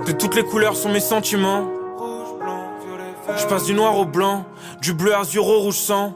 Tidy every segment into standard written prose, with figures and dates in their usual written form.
De toutes les couleurs sont mes sentiments. Je passe du noir au blanc, du bleu azur au rouge sang.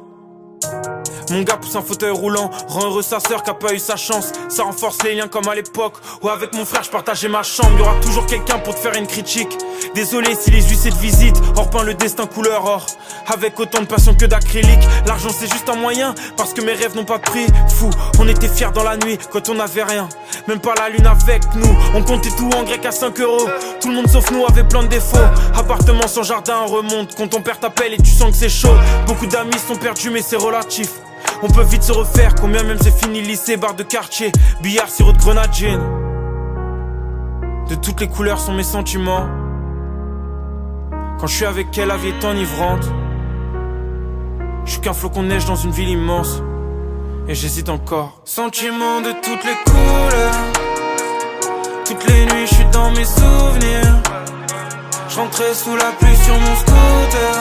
Mon gars pousse un fauteuil roulant, rend heureux sa sœur qui a pas eu sa chance. Ça renforce les liens comme à l'époque où avec mon frère je partageais ma chambre. Y'aura toujours quelqu'un pour te faire une critique. Désolé si les huissiers de visite or peint le destin couleur or. Avec autant de passion que d'acrylique. L'argent c'est juste un moyen parce que mes rêves n'ont pas de prix. Fou, on était fiers dans la nuit quand on n'avait rien. Même pas la lune avec nous. On comptait tout en grec à 5 €. Tout le monde sauf nous avait plein de défauts. Appartement sans jardin, on remonte. Quand ton père t'appelle et tu sens que c'est chaud. Beaucoup d'amis sont perdus mais c'est relatif. On peut vite se refaire, combien même c'est fini lycée, bar de quartier, billard, sirop de grenadine. De toutes les couleurs sont mes sentiments. Quand je suis avec elle, la vie est enivrante. Je suis qu'un flocon de neige dans une ville immense. Et j'hésite encore. Sentiments de toutes les couleurs. Toutes les nuits je suis dans mes souvenirs. Je rentrais sous la pluie sur mon scooter.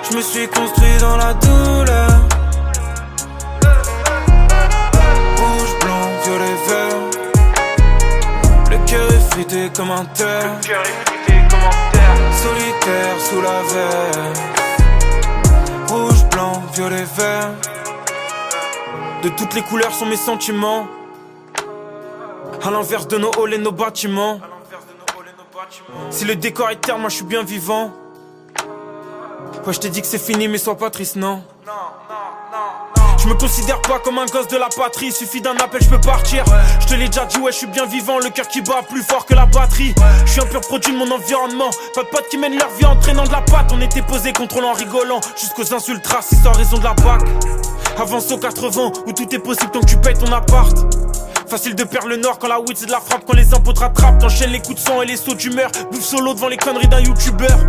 Je me suis construit dans la douleur. Rouge, blanc, violet, vert. Le cœur est frité comme un terre. Solitaire sous la verre. Rouge, blanc, violet, vert. De toutes les couleurs sont mes sentiments. À l'inverse de nos halls et nos bâtiments. Si le décor est terne, moi je suis bien vivant. Ouais, je t'ai dit que c'est fini, mais sois pas triste, non. Je me considère pas comme un gosse de la patrie. Suffit d'un appel, je peux partir. Je te l'ai déjà dit, ouais, je suis bien vivant. Le cœur qui bat plus fort que la batterie. Je suis un pur produit de mon environnement. Pas de potes qui mènent leur vie en traînant de la patte. On était posés, contrôlant, rigolant. Jusqu'aux insultes racistes en raison de la BAC. Avance aux 80, où tout est possible tant que tu payes ton appart. Facile de perdre le nord quand la weed c'est de la frappe. Quand les impôts te rattrapent, t'enchaînes les coups de sang et les sauts d'humeur. Bouffe solo devant les conneries d'un youtubeur.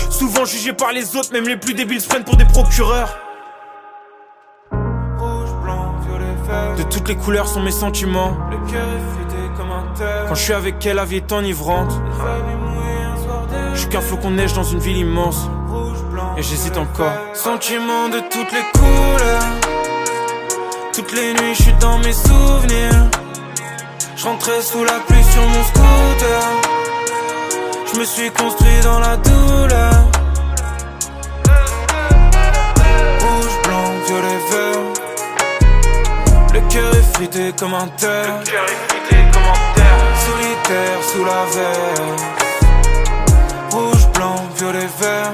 Souvent jugé par les autres, même les plus débiles se prennent pour des procureurs. Rouge, blanc, violet, vert. De toutes les couleurs sont mes sentiments. Le cœur est frité comme un terre. Quand je suis avec elle, la vie est enivrante. Je suis qu'un flocon de neige dans une ville immense. Et j'hésite encore. Sentiments de toutes les couleurs. Toutes les nuits je suis dans mes souvenirs. Je rentrais sous la pluie sur mon scooter. Je me suis construit dans la douleur. Rouge, blanc, violet, vert. Le cœur est frité comme un terre. Solitaire sous la verre. Rouge, blanc, violet, vert.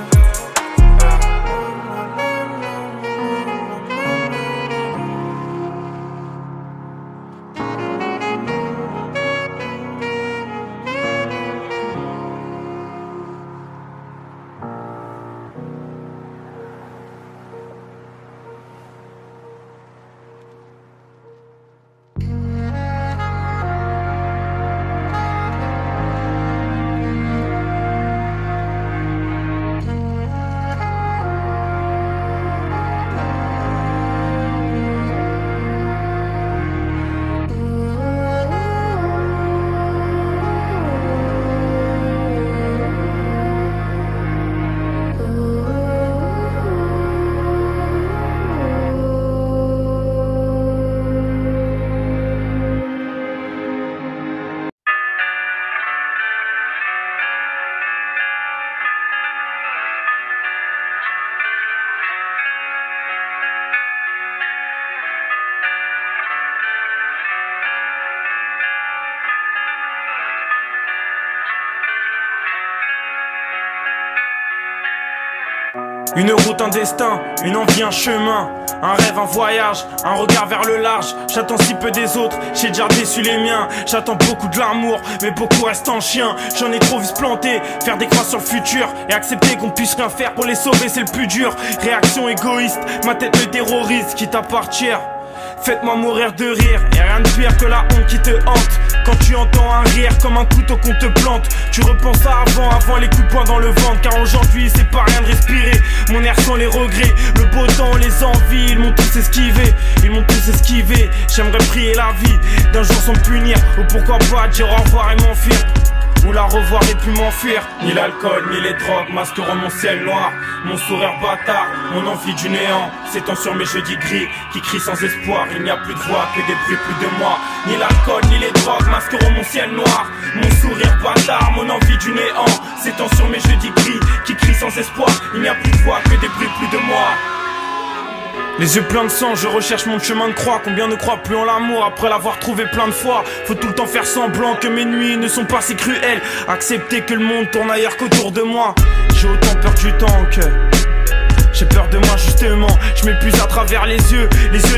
Une route, un destin, une envie, un chemin. Un rêve, un voyage, un regard vers le large. J'attends si peu des autres, j'ai déjà déçu les miens. J'attends beaucoup de l'amour, mais beaucoup restent en chien. J'en ai trop vu se planter, faire des croix sur le futur. Et accepter qu'on puisse rien faire pour les sauver, c'est le plus dur. Réaction égoïste, ma tête me terrorise, quitte à partir. Faites-moi mourir de rire, et rien de pire que la honte qui te hante. Quand tu entends un rire comme un couteau qu'on te plante, tu repenses à avant les coups de poing dans le ventre. Car aujourd'hui c'est pas rien de respirer, mon air sans les regrets. Le beau temps, les envies, ils m'ont tous esquivé. Ils m'ont tous esquivé, j'aimerais prier la vie d'un jour sans me punir. Ou pourquoi pas dire au revoir et m'enfuir. ou la revoir et puis m'enfuir. Ni l'alcool, ni les drogues masqueront mon ciel noir. Mon sourire bâtard, mon envie du néant s'étend sur mes jeudis gris qui crient sans espoir. Il n'y a plus de voix que des bruits plus de moi. Ni l'alcool, ni les drogues masqueront mon ciel noir. Mon sourire bâtard, mon envie du néant s'étend sur mes jeudis gris qui crient sans espoir. Il n'y a plus de voix que des bruits plus de moi. Les yeux pleins de sang, je recherche mon chemin de croix. Combien ne croient plus en l'amour après l'avoir trouvé plein de fois. Faut tout le temps faire semblant que mes nuits ne sont pas si cruelles. Accepter que le monde tourne ailleurs qu'autour de moi. J'ai autant peur du temps que... j'ai peur de moi justement, je m'épuise à travers les yeux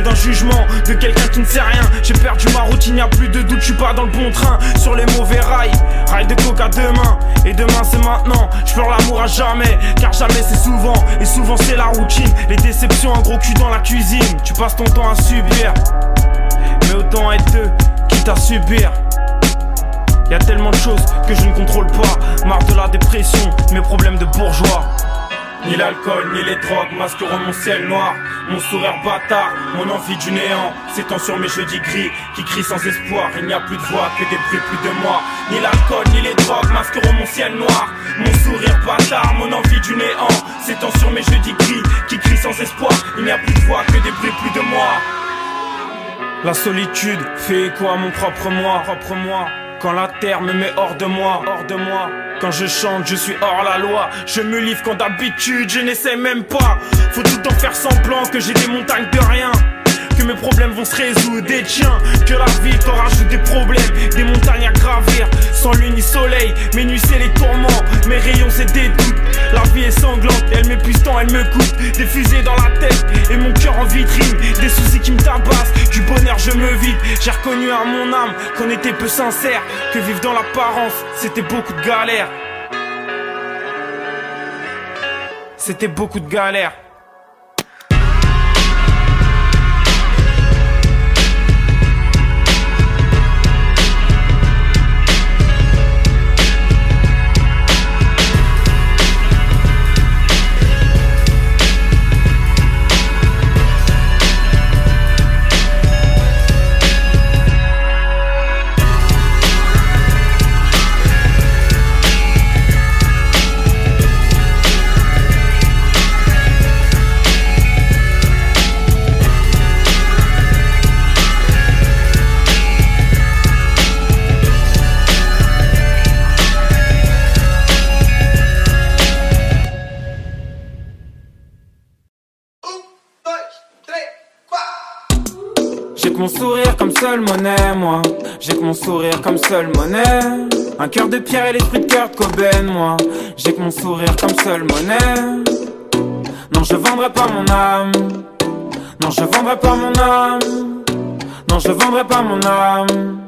d'un jugement, de quelqu'un qui ne sait rien. J'ai perdu ma routine, y a plus de doute, je suis pas dans le bon train. Sur les mauvais rails, rails de coca demain. Et demain c'est maintenant, je pleure l'amour à jamais. Car jamais c'est souvent, et souvent c'est la routine. Les déceptions, un gros cul dans la cuisine. Tu passes ton temps à subir, mais autant être deux, quitte à subir. Y'a tellement de choses que je ne contrôle pas. Marre de la dépression, mes problèmes de bourgeois. Ni l'alcool, ni les drogues masqueront mon ciel noir. Mon sourire bâtard, mon envie du néant s'étend sur mes jeudis gris qui crient sans espoir. Il n'y a plus de voix que des bruits plus de moi. Ni l'alcool, ni les drogues masqueront mon ciel noir. Mon sourire bâtard, mon envie du néant s'étend sur mes jeudis gris qui crient sans espoir. Il n'y a plus de voix que des bruits plus de moi. La solitude fait écho à mon propre moi. Quand la terre me met hors de moi. Quand je chante, je suis hors la loi. Je me livre quand d'habitude, je n'essaie même pas. Faut tout le temps faire semblant que j'ai des montagnes de rien. Que mes problèmes vont se résoudre, des tiens. Que la vie t'en rajoute des problèmes, des montagnes à gravir. Sans lune ni soleil, mes nuits c'est les tourments. Mes rayons c'est des doutes. La vie est sanglante, elle m'épuise tant, elle me coûte. Des fusées dans la tête et mon cœur en vitrine. Des soucis qui me tabassent, du bonheur je me vide. J'ai reconnu à mon âme qu'on était peu sincère. Que vivre dans l'apparence, c'était beaucoup de galères. C'était beaucoup de galères. J'ai que mon sourire comme seule monnaie, moi. J'ai que mon sourire comme seule monnaie. Un cœur de pierre et l'esprit de Kurt Cobain, moi. J'ai que mon sourire comme seule monnaie. Non, je vendrai pas mon âme. Non, je vendrai pas mon âme. Non, je vendrai pas mon âme.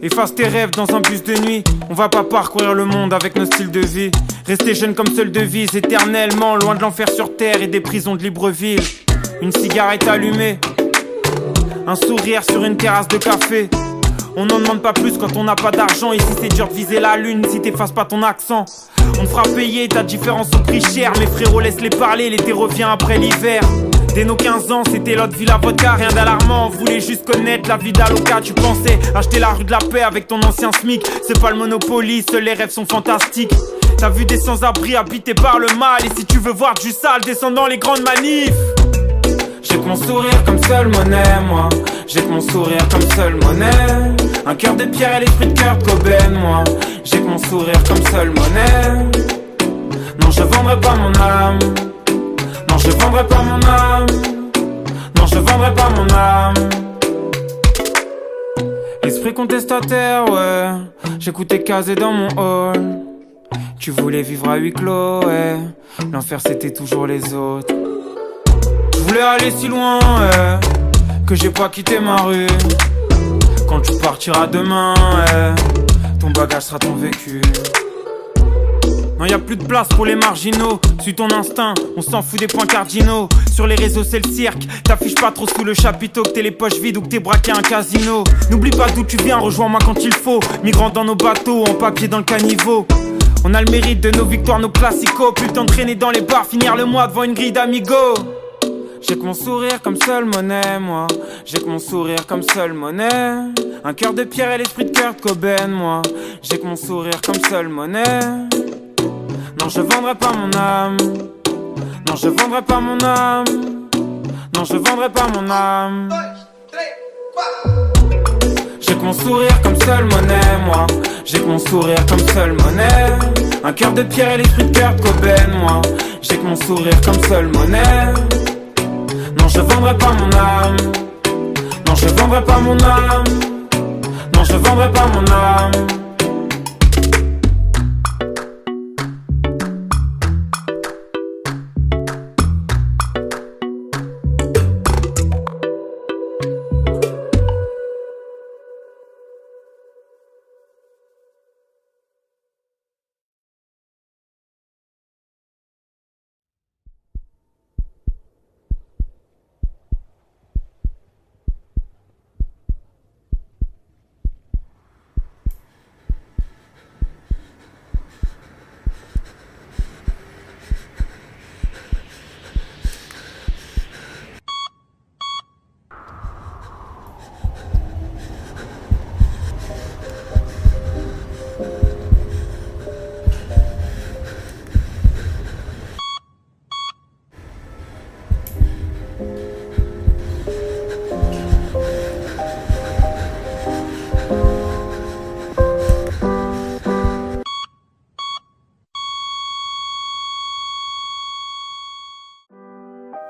Efface tes rêves dans un bus de nuit. On va pas parcourir le monde avec nos styles de vie. Rester jeune comme seule devise, éternellement loin de l'enfer sur terre et des prisons de Libreville. Une cigarette allumée, un sourire sur une terrasse de café. On n'en demande pas plus quand on n'a pas d'argent. Ici c'est dur de viser la lune si t'effaces pas ton accent. On te fera payer ta différence au prix cher. Mes frérots laisse-les parler, l'été revient après l'hiver. Dès nos 15 ans, c'était l'autre vie la vodka, rien d'alarmant. On voulait juste connaître la vie d'Aloca. Tu pensais acheter la rue de la paix avec ton ancien SMIC. C'est pas le Monopoly, seuls les rêves sont fantastiques. T'as vu des sans-abri habités par le mal. Et si tu veux voir du sale, descends dans les grandes manifs. J'ai que mon sourire comme seule monnaie, moi. J'ai que mon sourire comme seule monnaie. Un cœur de pierre et l'esprit de Kurt Cobain, moi. J'ai que mon sourire comme seule monnaie. Non, je vendrai pas mon âme. Non, je vendrai pas mon âme. Non, je vendrai pas mon âme. Esprit contestataire, ouais. J'écoutais casé dans mon hall. Tu voulais vivre à huis clos, ouais. L'enfer c'était toujours les autres. Je voulais aller si loin, ouais, que j'ai pas quitté ma rue. Quand tu partiras demain, ouais, ton bagage sera ton vécu. Non, y a plus de place pour les marginaux. Suis ton instinct, on s'en fout des points cardinaux. Sur les réseaux c'est le cirque. T'affiches pas trop sous le chapiteau que t'es les poches vides ou que t'es braqué à un casino. N'oublie pas d'où tu viens, rejoins-moi quand il faut. Migrants dans nos bateaux, en papier dans le caniveau. On a le mérite de nos victoires, nos classicos. Plus le temps de traîner dans les bars, finir le mois devant une grille d'amigo. J'ai que mon sourire comme seule monnaie, moi. J'ai que mon sourire comme seule monnaie. Un cœur de pierre et l'esprit de Kurt Cobain, moi. J'ai que mon sourire comme seule monnaie. Non, je vendrai pas mon âme. Non, je vendrai pas mon âme. Non, je vendrai pas mon âme. J'ai que mon sourire comme seule monnaie, moi. J'ai que mon sourire comme seule monnaie. Un cœur de pierre et l'esprit de Kurt Cobain, moi. J'ai que mon sourire comme seule monnaie. Non, je vendrai pas mon âme. Non, je vendrai pas mon âme. Non, je vendrai pas mon âme.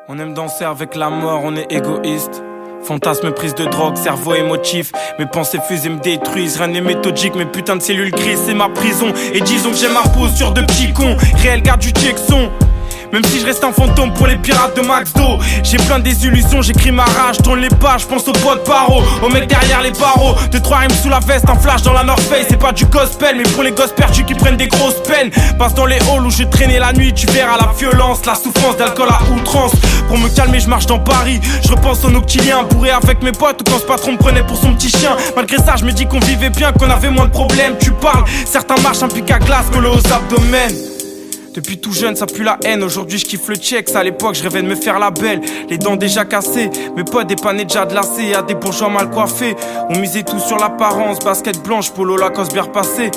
On aime danser avec la mort, on est égoïste. Fantasme, prise de drogue, cerveau émotif. Mes pensées fusées me détruisent, rien n'est méthodique. Mes putains de cellules grises, c'est ma prison. Et disons que j'ai ma posture de petit con. Réel garde du Jackson. Même si je reste un fantôme pour les pirates de McDo. J'ai plein de désillusions, j'écris ma rage. Tourne les pages, pense aux potes paro. Au mec derrière les barreaux. 2-3 rimes sous la veste, un flash dans la North Face. C'est pas du gospel, mais pour les gosses perdus qui prennent des grosses peines. Passe dans les halls où j'ai traîné la nuit. Tu verras la violence, la souffrance d'alcool à outrance. Pour me calmer, je marche dans Paris. Je repense au noctilien, bourré avec mes potes. Ou quand ce patron me prenait pour son petit chien. Malgré ça, je me dis qu'on vivait bien, qu'on avait moins de problèmes. Tu parles, certains marchent un pic à glace collé aux abdomens. Depuis tout jeune, ça pue la haine. Aujourd'hui, je kiffe le check. À l'époque, je rêvais de me faire la belle. Les dents déjà cassées, mes potes dépanés déjà de lacets. Y'a des bourgeois mal coiffés. On misait tout sur l'apparence. Basket blanche, polo Lacoste bien repassé.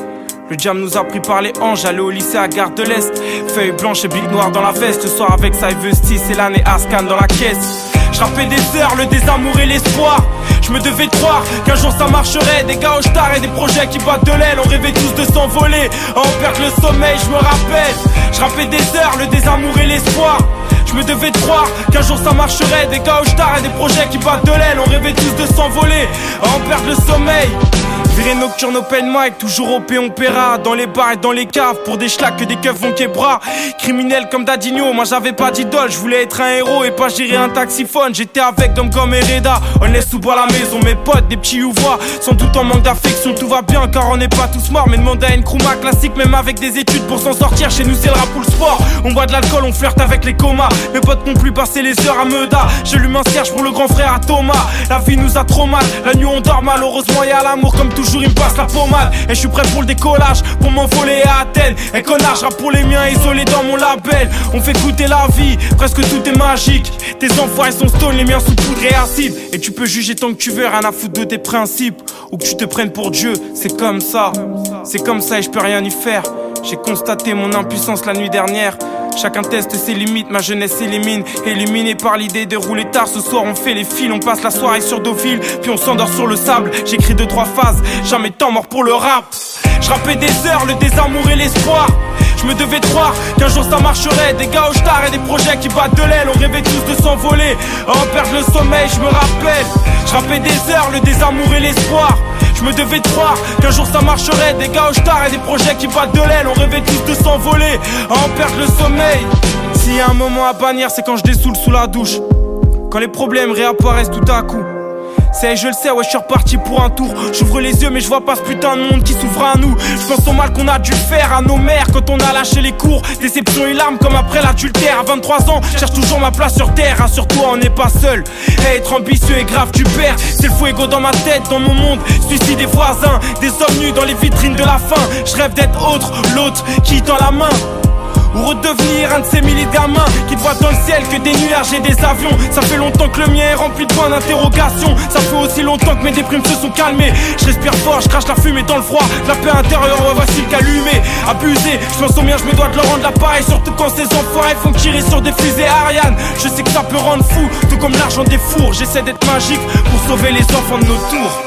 Le diable nous a pris par les hanches. J'allais au lycée à Gare de l'Est. Feuille blanche et bic noir dans la veste. Ce soir avec Saïvesti, c'est l'année Ascan dans la caisse. J'rappais des heures, le désamour et l'espoir. Je me devais croire qu'un jour ça marcherait. Des gars au star et des projets qui battent de l'aile. On rêvait tous de s'envoler, à en perdre le sommeil, je me rappelle. J'rappais des heures, le désamour et l'espoir. Je me devais croire qu'un jour ça marcherait. Des gars au star et des projets qui battent de l'aile. On rêvait tous de s'envoler, à en perdre le sommeil. Virée nocturne open mic, toujours au on paiera. Dans les bars et dans les caves, pour des schlacs que des keufs vont québra. Criminel comme Dadinho, moi j'avais pas d'idole. Je voulais être un héros et pas gérer un taxiphone. J'étais avec Dom comme Hereda, on laisse sous bois la maison. Mes potes, des petits ouvois, sans doute en manque d'affection. Tout va bien car on n'est pas tous morts. Mais demande à une Nkrumah classique, même avec des études pour s'en sortir. Chez nous c'est le rap ou le sport. On boit de l'alcool, on flirte avec les comas. Mes potes n'ont plus passé les heures à Meuda. J'allume un cierge pour le grand frère à Thomas. La vie nous a trop mal, la nuit on dort mal. Heureusement y'a l'amour comme toujours. Il me passe la pommade et je suis prêt pour le décollage. Pour m'envoler à Athènes. Et connard, je rappe pour les miens isolés dans mon label. On fait goûter la vie, presque tout est magique. Tes enfoirés sont stone, les miens sous poudre et acide. Et tu peux juger tant que tu veux, rien à foutre de tes principes. Ou que tu te prennes pour Dieu, c'est comme ça. C'est comme ça et je peux rien y faire. J'ai constaté mon impuissance la nuit dernière. Chacun teste ses limites, ma jeunesse s'élimine. Illuminé par l'idée de rouler tard. Ce soir on fait les fils, on passe la soirée sur Deauville. Puis on s'endort sur le sable, j'écris 2-3 phases. Jamais temps mort pour le rap. J'rappais des heures, le désamour et l'espoir. Je me devais croire qu'un jour ça marcherait. Des gars au star et des projets qui battent de l'aile. On rêvait tous de s'envoler, à en perdre le sommeil, je me rappelle. J'rappais des heures, le désamour et l'espoir. Je me devais croire qu'un jour ça marcherait. Des gars au star et des projets qui battent de l'aile. On rêvait tous de s'envoler, à en perdre le sommeil. S'il y a un moment à bannir, c'est quand je dessoule sous la douche. Quand les problèmes réapparaissent tout à coup. C'est, je le sais, ouais, je suis reparti pour un tour. J'ouvre les yeux, mais je vois pas ce putain de monde qui s'ouvre à nous. Je pense au mal qu'on a dû faire à nos mères quand on a lâché les cours. Déception et larmes comme après l'adultère. À 23 ans, je cherche toujours ma place sur terre. Rassure-toi, on n'est pas seul. Hey, être ambitieux et grave, tu perds. C'est le fuego dans ma tête, dans mon monde. Suicide des voisins, des hommes nus dans les vitrines de la faim. Je rêve d'être autre, l'autre qui tend la main. Ou redevenir un de ces milliers de gamins qui ne voient dans le ciel que des nuages et des avions. Ça fait longtemps que le mien est rempli de points d'interrogation. Ça fait aussi longtemps que mes déprimes se sont calmées. Je respire fort, je crache la fumée dans le froid. La paix intérieure, voici le qu'allumé. Abusé, je m'en souviens, je me dois de leur rendre l'appareil. Surtout quand ces enfoirés font tirer sur des fusées Ariane. Je sais que ça peut rendre fou, tout comme l'argent des fours. J'essaie d'être magique pour sauver les enfants de nos tours.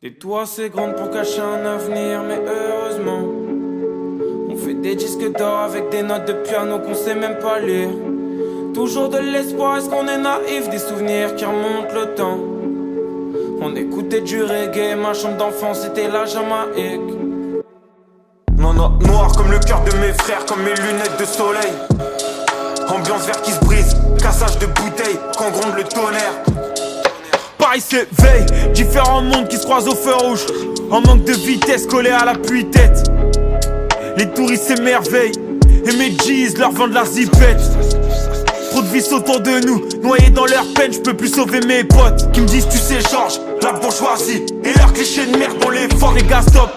Des toits assez grandes pour cacher un avenir, mais heureusement on fait des disques d'or avec des notes de piano qu'on sait même pas lire. Toujours de l'espoir, est-ce qu'on est naïf? Des souvenirs qui remontent le temps. On écoutait du reggae, ma chambre d'enfance c'était la Jamaïque. Noir comme le cœur de mes frères, comme mes lunettes de soleil. Ambiance vert qui se brise, cassage de bouteilles, quand gronde le tonnerre. Paris s'éveille, différents mondes qui se croisent au feu rouge. En manque de vitesse, collé à la pluie-tête. Les touristes s'émerveillent, et mes G's leur vendent la zipette. Trop de vices autour de nous, noyés dans leur peine, je peux plus sauver mes potes. Qui me disent tu sais Georges, la bourgeoisie et leurs clichés de merde, on les force. Les gars stop,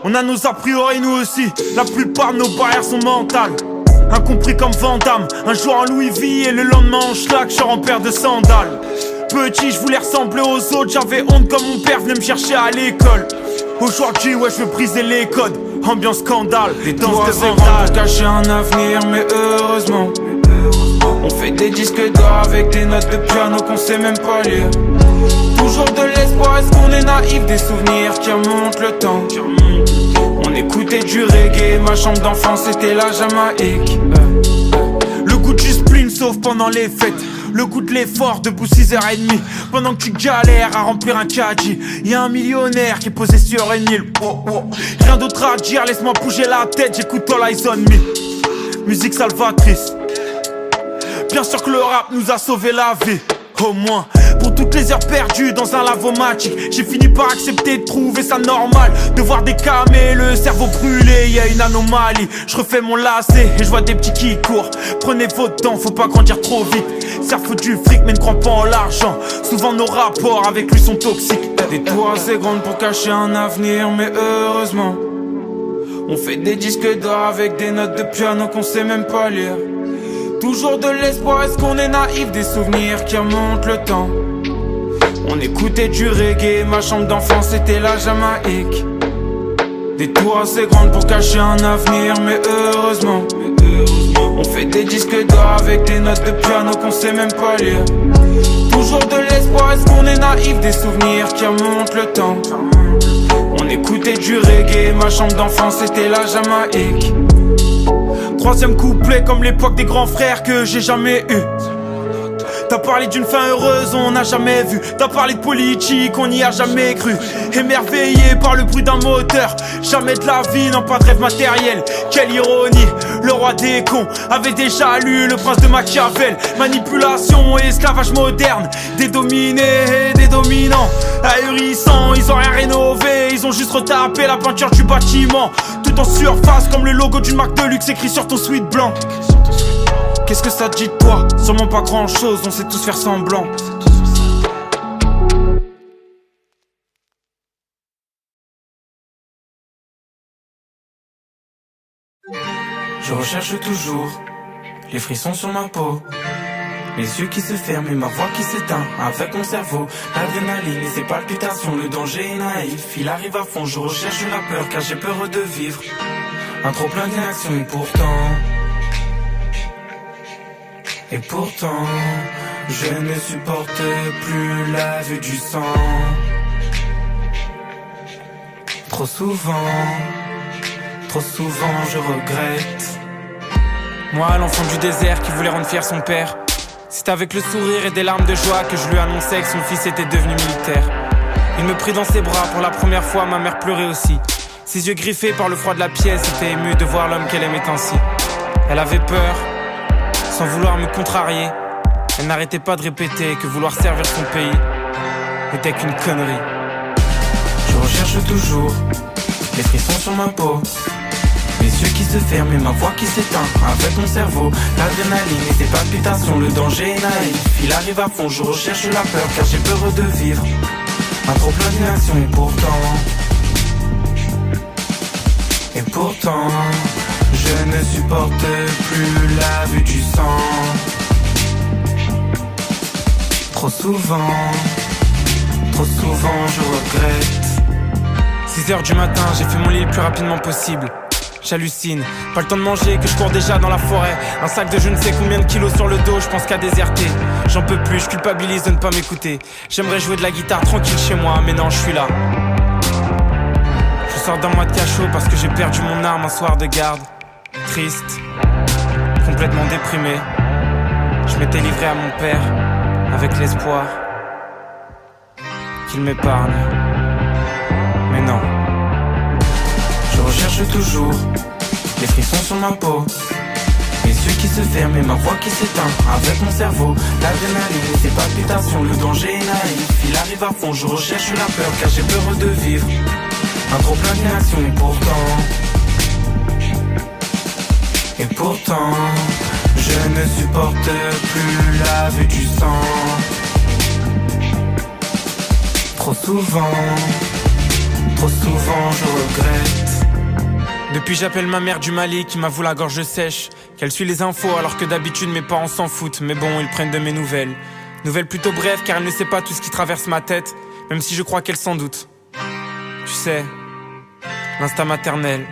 on a nos a priori nous aussi. La plupart de nos barrières sont mentales. Incompris comme Van Damme, un jour en Louis V et le lendemain en schlag, je en paire de sandales. Petit, je voulais ressembler aux autres, j'avais honte comme mon père venait me chercher à l'école. Aujourd'hui, ouais, je veux briser les codes, ambiance scandale, des danses de Vandale. Pour cacher un avenir, mais heureusement on fait des disques d'or avec des notes de piano qu'on sait même pas lire. Toujours de l'espoir, est-ce qu'on est naïf? Des souvenirs qui remontent le temps. On écoutait du reggae, ma chambre d'enfance c'était la Jamaïque. Le goût du spleen sauf pendant les fêtes. Le goût de l'effort, debout 6h30. Pendant que tu galères à remplir un caddie. Y'a un millionnaire qui est posé sur une île. Rien d'autre à dire, laisse-moi bouger la tête. J'écoute All Eyes on Me. Musique salvatrice. Bien sûr que le rap nous a sauvé la vie. Au moins, pour toutes les heures perdues dans un lavomatique, j'ai fini par accepter de trouver ça normal. De voir des camés, le cerveau brûlé, y a une anomalie. Je refais mon lacet et je vois des petits qui courent. Prenez votre temps, faut pas grandir trop vite. Cerveau du fric mais ne crois pas en l'argent. Souvent nos rapports avec lui sont toxiques. Des tours assez grandes pour cacher un avenir, mais heureusement on fait des disques d'or avec des notes de piano qu'on sait même pas lire. Toujours de l'espoir, est-ce qu'on est naïf? Des souvenirs qui remontent le temps. On écoutait du reggae, ma chambre d'enfance c'était la Jamaïque. Des tours assez grandes pour cacher un avenir, mais heureusement on fait des disques d'or avec des notes de piano qu'on sait même pas lire. Toujours de l'espoir, est-ce qu'on est naïf? Des souvenirs qui remontent le temps. On écoutait du reggae, ma chambre d'enfance c'était la Jamaïque. Troisième couplet comme l'époque des grands frères que j'ai jamais eu. T'as parlé d'une fin heureuse, on n'a jamais vu. T'as parlé de politique, on n'y a jamais cru. Émerveillé par le bruit d'un moteur. Jamais de la vie, non pas de rêve matériel. Quelle ironie, le roi des cons avait déjà lu le prince de Machiavel. Manipulation et esclavage moderne. Des dominés et des dominants. Ahurissants, ils ont rien rénové. Ils ont juste retapé la peinture du bâtiment. Tout en surface comme le logo d'une marque de luxe écrit sur ton sweat blanc. Qu'est-ce que ça te dit de toi? Sûrement pas grand chose, on sait tous faire semblant. Je recherche toujours les frissons sur ma peau, mes yeux qui se ferment et ma voix qui s'éteint avec mon cerveau. L'adrénaline et ses palpitations, le danger est naïf. Il arrive à fond, je recherche la peur car j'ai peur de vivre un trop plein d'inaction et pourtant, je ne supporte plus la vue du sang. Trop souvent, je regrette. Moi, l'enfant du désert qui voulait rendre fier son père. C'est avec le sourire et des larmes de joie que je lui annonçais que son fils était devenu militaire. Il me prit dans ses bras pour la première fois, ma mère pleurait aussi. Ses yeux griffés par le froid de la pièce étaient émus de voir l'homme qu'elle aimait ainsi. Elle avait peur, sans vouloir me contrarier. Elle n'arrêtait pas de répéter que vouloir servir son pays n'était qu'une connerie. recherche toujours les frissons sur ma peau, les yeux qui se ferment et ma voix qui s'éteint avec mon cerveau. L'adrénaline et ses palpitations, le danger est naïf. Il arrive à fond, je recherche la peur car j'ai peur de vivre un trop plein d'inaction. Et pourtant, je ne supporte plus la vue du sang. Trop souvent je regrette. 6h du matin, j'ai fait mon lit le plus rapidement possible. J'hallucine, pas le temps de manger que je cours déjà dans la forêt. Un sac de je ne sais combien de kilos sur le dos, je pense qu'à déserter. J'en peux plus, je culpabilise de ne pas m'écouter. J'aimerais jouer de la guitare tranquille chez moi, mais non, je suis là. Je sors d'un mois de cachot parce que j'ai perdu mon arme un soir de garde. Triste, complètement déprimé. Je m'étais livré à mon père avec l'espoir qu'il m'épargne. Mais non. Je recherche toujours les frissons sur ma peau, les yeux qui se ferment et ma voix qui s'éteint avec mon cerveau. L'adrénaline et ses palpitations, le danger est naïf. Il arrive à fond, je recherche la peur car j'ai peur de vivre un trop plein d'inaction. Et pourtant, je ne supporte plus la vue du sang. Trop souvent je regrette. Depuis j'appelle ma mère du Mali qui m'avoue la gorge sèche, qu'elle suit les infos alors que d'habitude mes parents s'en foutent. Mais bon, ils prennent de mes nouvelles. Nouvelles plutôt brèves car elle ne sait pas tout ce qui traverse ma tête, même si je crois qu'elle s'en doute. Tu sais, l'instinct maternel.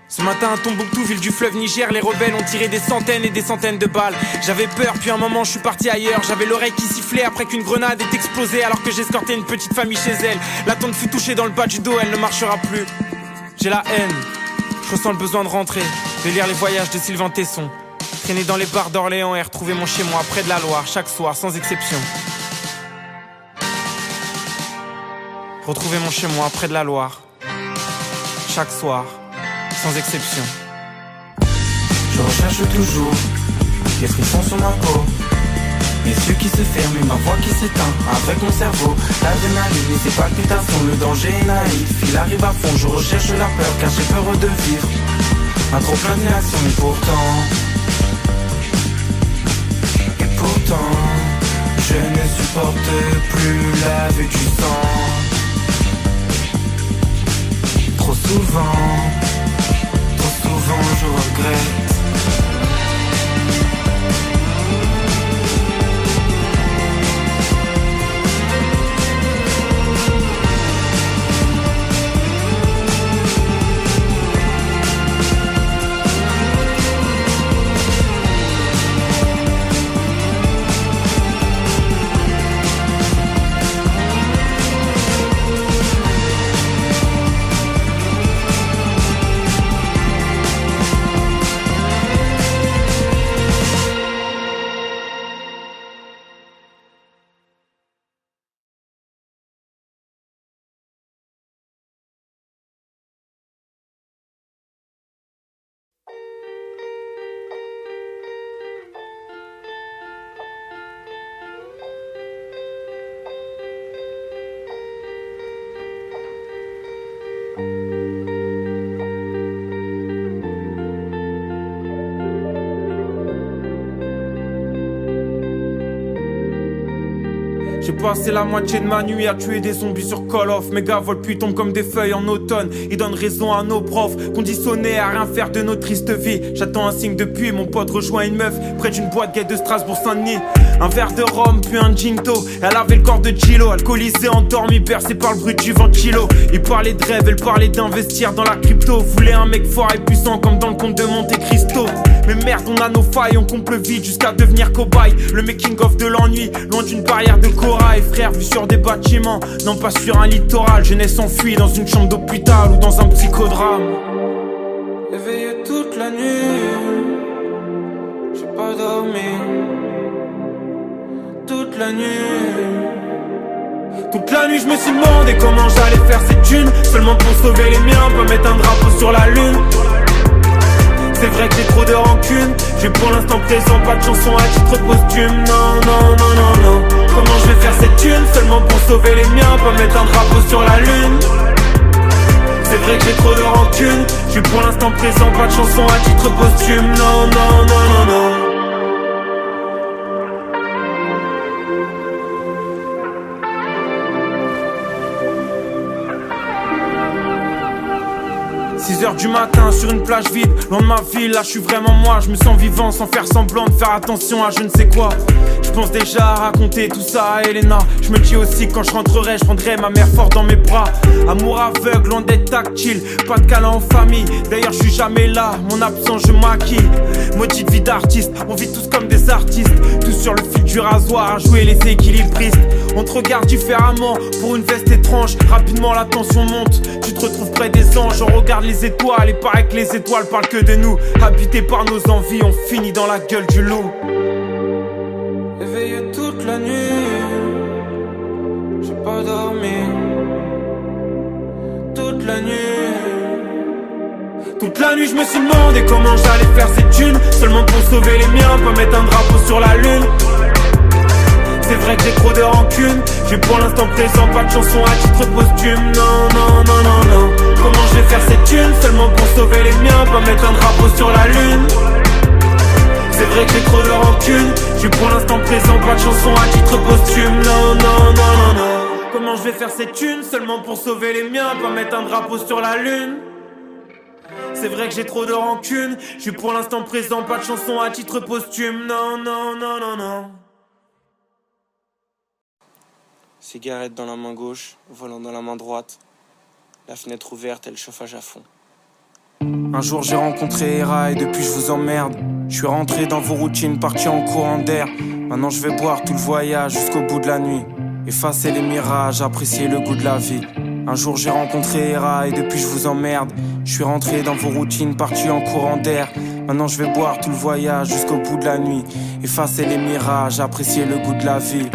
Ce matin à Tombouctou, ville du fleuve Niger, les rebelles ont tiré des centaines et des centaines de balles. J'avais peur, puis un moment je suis parti ailleurs. J'avais l'oreille qui sifflait après qu'une grenade ait explosé alors que j'escortais une petite famille chez elle. La tante fut touchée dans le bas du dos, elle ne marchera plus. J'ai la haine, je ressens le besoin de rentrer, de lire les voyages de Sylvain Tesson, traîner dans les bars d'Orléans et retrouver mon chez-moi près de la Loire, chaque soir, sans exception. Retrouver mon chez-moi près de la Loire, chaque soir, sans exception. Je recherche toujours les frissons sur ma peau, les yeux qui se ferment et ma voix qui s'éteint avec mon cerveau. L'adrénaline et ses palpitations, le danger est naïf. Il arrive à fond, je recherche la peur car j'ai peur de vivre un trop plein d'inaction. Et pourtant, je ne supporte plus la vue du sang. Trop souvent je regrette. J'ai passé la moitié de ma nuit à tuer des zombies sur Call of. Mes gars volent puis tombent comme des feuilles en automne. Ils donnent raison à nos profs, conditionnés à rien faire de notre triste vie. J'attends un signe depuis, mon pote rejoint une meuf près d'une boîte gay de Strasbourg-Saint-Denis. Un verre de rhum puis un ginto. Elle avait le corps de Gilo, alcoolisée, endormie, bercée par le bruit du ventilo. Il parlait de rêve, elle parlait d'investir dans la crypto. Voulait un mec fort et puissant comme dans le conte de Monte Cristo. Mais merde, on a nos failles, on compte le vide jusqu'à devenir cobaye. Le making of de l'ennui, loin d'une barrière de corail. Frère, vu sur des bâtiments, non pas sur un littoral. Jeunesse enfuie dans une chambre d'hôpital ou dans un psychodrame. Éveillé toute la nuit, j'ai pas dormi. Toute la nuit, je me suis demandé comment j'allais faire cette thune. Seulement pour sauver les miens, pas mettre un drapeau sur la lune. C'est vrai que j'ai trop de rancune. J'ai pour l'instant présent pas de chanson à titre posthume. Non. Comment je vais faire cette thune? Seulement pour sauver les miens, pas mettre un drapeau sur la lune. vrai que j'ai trop de rancune. Je suis pour l'instant présent, pas de chanson à titre posthume. Non, non, non, non, non. 6h du matin sur une plage vide, loin de ma ville, là je suis vraiment moi. Je me sens vivant sans faire semblant de faire attention à je ne sais quoi. Je pense déjà à raconter tout ça à Elena. Je me dis aussi que quand je rentrerai, je prendrai ma mère fort dans mes bras. Amour aveugle, loin d'être tactile, pas de câlin en famille. D'ailleurs je suis jamais là, mon absence je maquille. Maudite vie d'artiste, on vit tous comme des artistes. Tous sur le fil du rasoir, à jouer les équilibristes. On te regarde différemment, pour une veste étrange. Rapidement la tension monte, tu te retrouves près des anges. On regarde les étoiles et paraît que les étoiles parlent que de nous. Habités par nos envies, on finit dans la gueule du loup. Éveillé toute la nuit, j'ai pas dormi. Toute la nuit, toute la nuit je me suis demandé comment j'allais faire cette thune. Seulement pour sauver les miens, pas mettre un drapeau sur la lune. C'est vrai que j'ai trop de rancune. J'ai pour l'instant présent, pas de chanson à titre posthume. Non, non, non, non, non. Comment je vais faire cette thune? Seulement pour sauver les miens, pas mettre un drapeau sur la lune. C'est vrai que j'ai trop de rancune. J'ai pour l'instant présent, pas de chanson à titre posthume. Non, non, non, non, non. Comment je vais faire cette thune? Seulement pour sauver les miens, pas mettre un drapeau sur la lune. C'est vrai que j'ai trop de rancune. J'ai pour l'instant présent, pas de chanson à titre posthume. Non, non, non, non, non. Cigarette dans la main gauche, volant dans la main droite. La fenêtre ouverte et le chauffage à fond. Un jour j'ai rencontré Hera et depuis je vous emmerde. Je suis rentré dans vos routines, parti en courant d'air. Maintenant je vais boire tout le voyage jusqu'au bout de la nuit. Effacer les mirages, apprécier le goût de la vie. Un jour j'ai rencontré Hera et depuis je vous emmerde. Je suis rentré dans vos routines, parti en courant d'air. Maintenant je vais boire tout le voyage jusqu'au bout de la nuit. Effacer les mirages, apprécier le goût de la vie.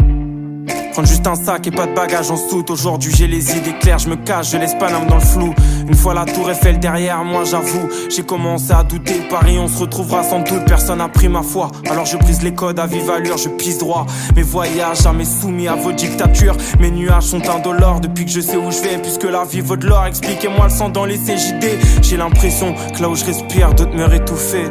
Prendre juste un sac et pas de bagages en soute. Aujourd'hui j'ai les idées claires, je me cache, je laisse pas l'âme dans le flou. Une fois la tour Eiffel derrière moi, j'avoue, j'ai commencé à douter. Paris on se retrouvera sans doute, personne n'a pris ma foi. Alors je brise les codes à vive allure, je pisse droit. Mes voyages jamais soumis à vos dictatures. Mes nuages sont indolores depuis que je sais où je vais. Puisque la vie vaut de l'or, expliquez-moi le sang dans les CJD. J'ai l'impression que là où je respire, d'autres meurent étouffés.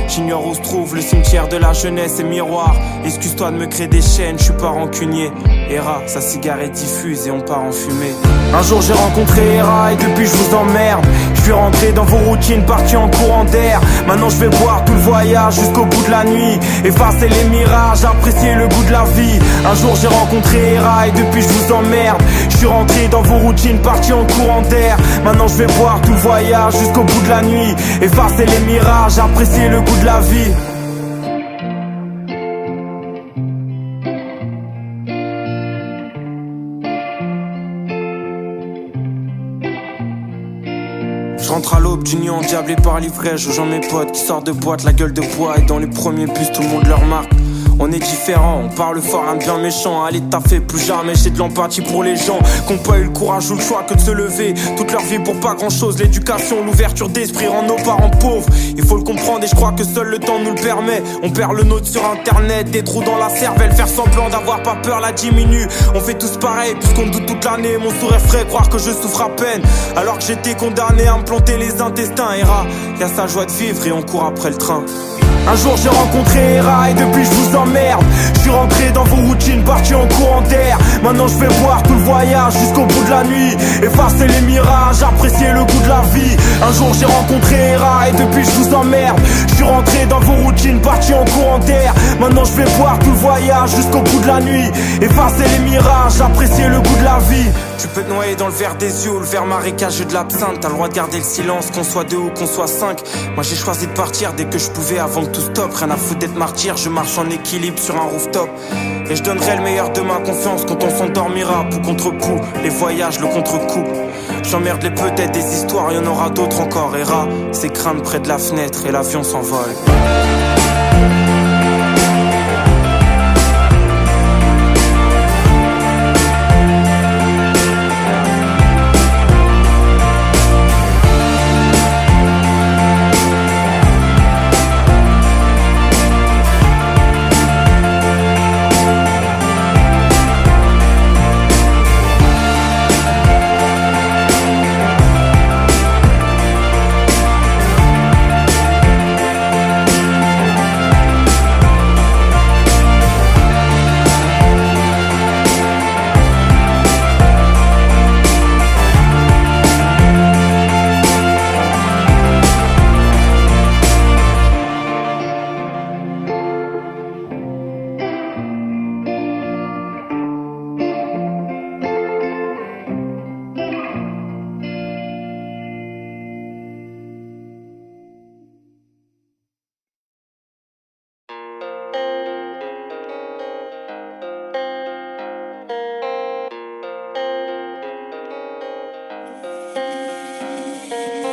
J'ignore où se trouve le cimetière de la jeunesse et miroir. Excuse-toi de me créer des chaînes, je suis pas rancunier. Hera, sa cigarette diffuse et on part en fumée. Un jour j'ai rencontré Hera et depuis je vous emmerde. Je suis rentré dans vos routines, parti en courant d'air. Maintenant je vais boire tout le voyage jusqu'au bout de la nuit. Effacer les mirages, apprécier le goût de la vie. Un jour j'ai rencontré Hera et depuis je vous emmerde. Je suis rentré dans vos routines, parti en courant d'air. Maintenant je vais boire tout le voyage jusqu'au bout de la nuit. Effacer les mirages, apprécier le goût de la vie. Je rentre à l'aube du nuit endiablé par l'ivresse. Je rejoins mes potes qui sortent de boîte, la gueule de bois. Et dans les premiers bus tout le monde leur marque. On est différents, on parle fort, un bien méchant. Allez taffer, plus jamais, j'ai de l'empathie pour les gens qui n'ont pas eu le courage ou le choix que de se lever toute leur vie pour pas grand chose. L'éducation, l'ouverture d'esprit rend nos parents pauvres. Il faut le comprendre et je crois que seul le temps nous le permet. On perd le nôtre sur internet, des trous dans la cervelle. Faire semblant d'avoir pas peur la diminue. On fait tous pareil puisqu'on doute toute l'année. Mon sourire ferait croire que je souffre à peine alors que j'étais condamné à me planter les intestins. Hera, y'a sa joie de vivre et on court après le train. Un jour j'ai rencontré Hera et depuis je vous emmerde. Je suis rentré dans vos routines, parti en courant d'air. Maintenant je vais boire tout le voyage jusqu'au bout de la nuit. Effacer les mirages, apprécier le goût de la vie. Un jour j'ai rencontré Hera et depuis je vous emmerde. Je suis rentré dans vos routines, parti en courant d'air. Maintenant je vais boire tout le voyage jusqu'au bout de la nuit. Effacer les mirages, apprécier le goût de la vie. Tu peux te noyer dans le verre des yeux ou le verre marécageux de l'absinthe. T'as le droit de garder le silence, qu'on soit deux ou qu'on soit cinq. Moi j'ai choisi de partir dès que je pouvais avant que tout stoppe. Rien à foutre d'être martyr, je marche en équilibre sur un rooftop. Et je donnerai le meilleur de ma confiance quand on s'endormira. Pour contre coup, les voyages, le contre-coup. J'emmerde les peut-être des histoires, y'en aura d'autres encore. Hera, ses craintes près de la fenêtre et l'avion s'envole.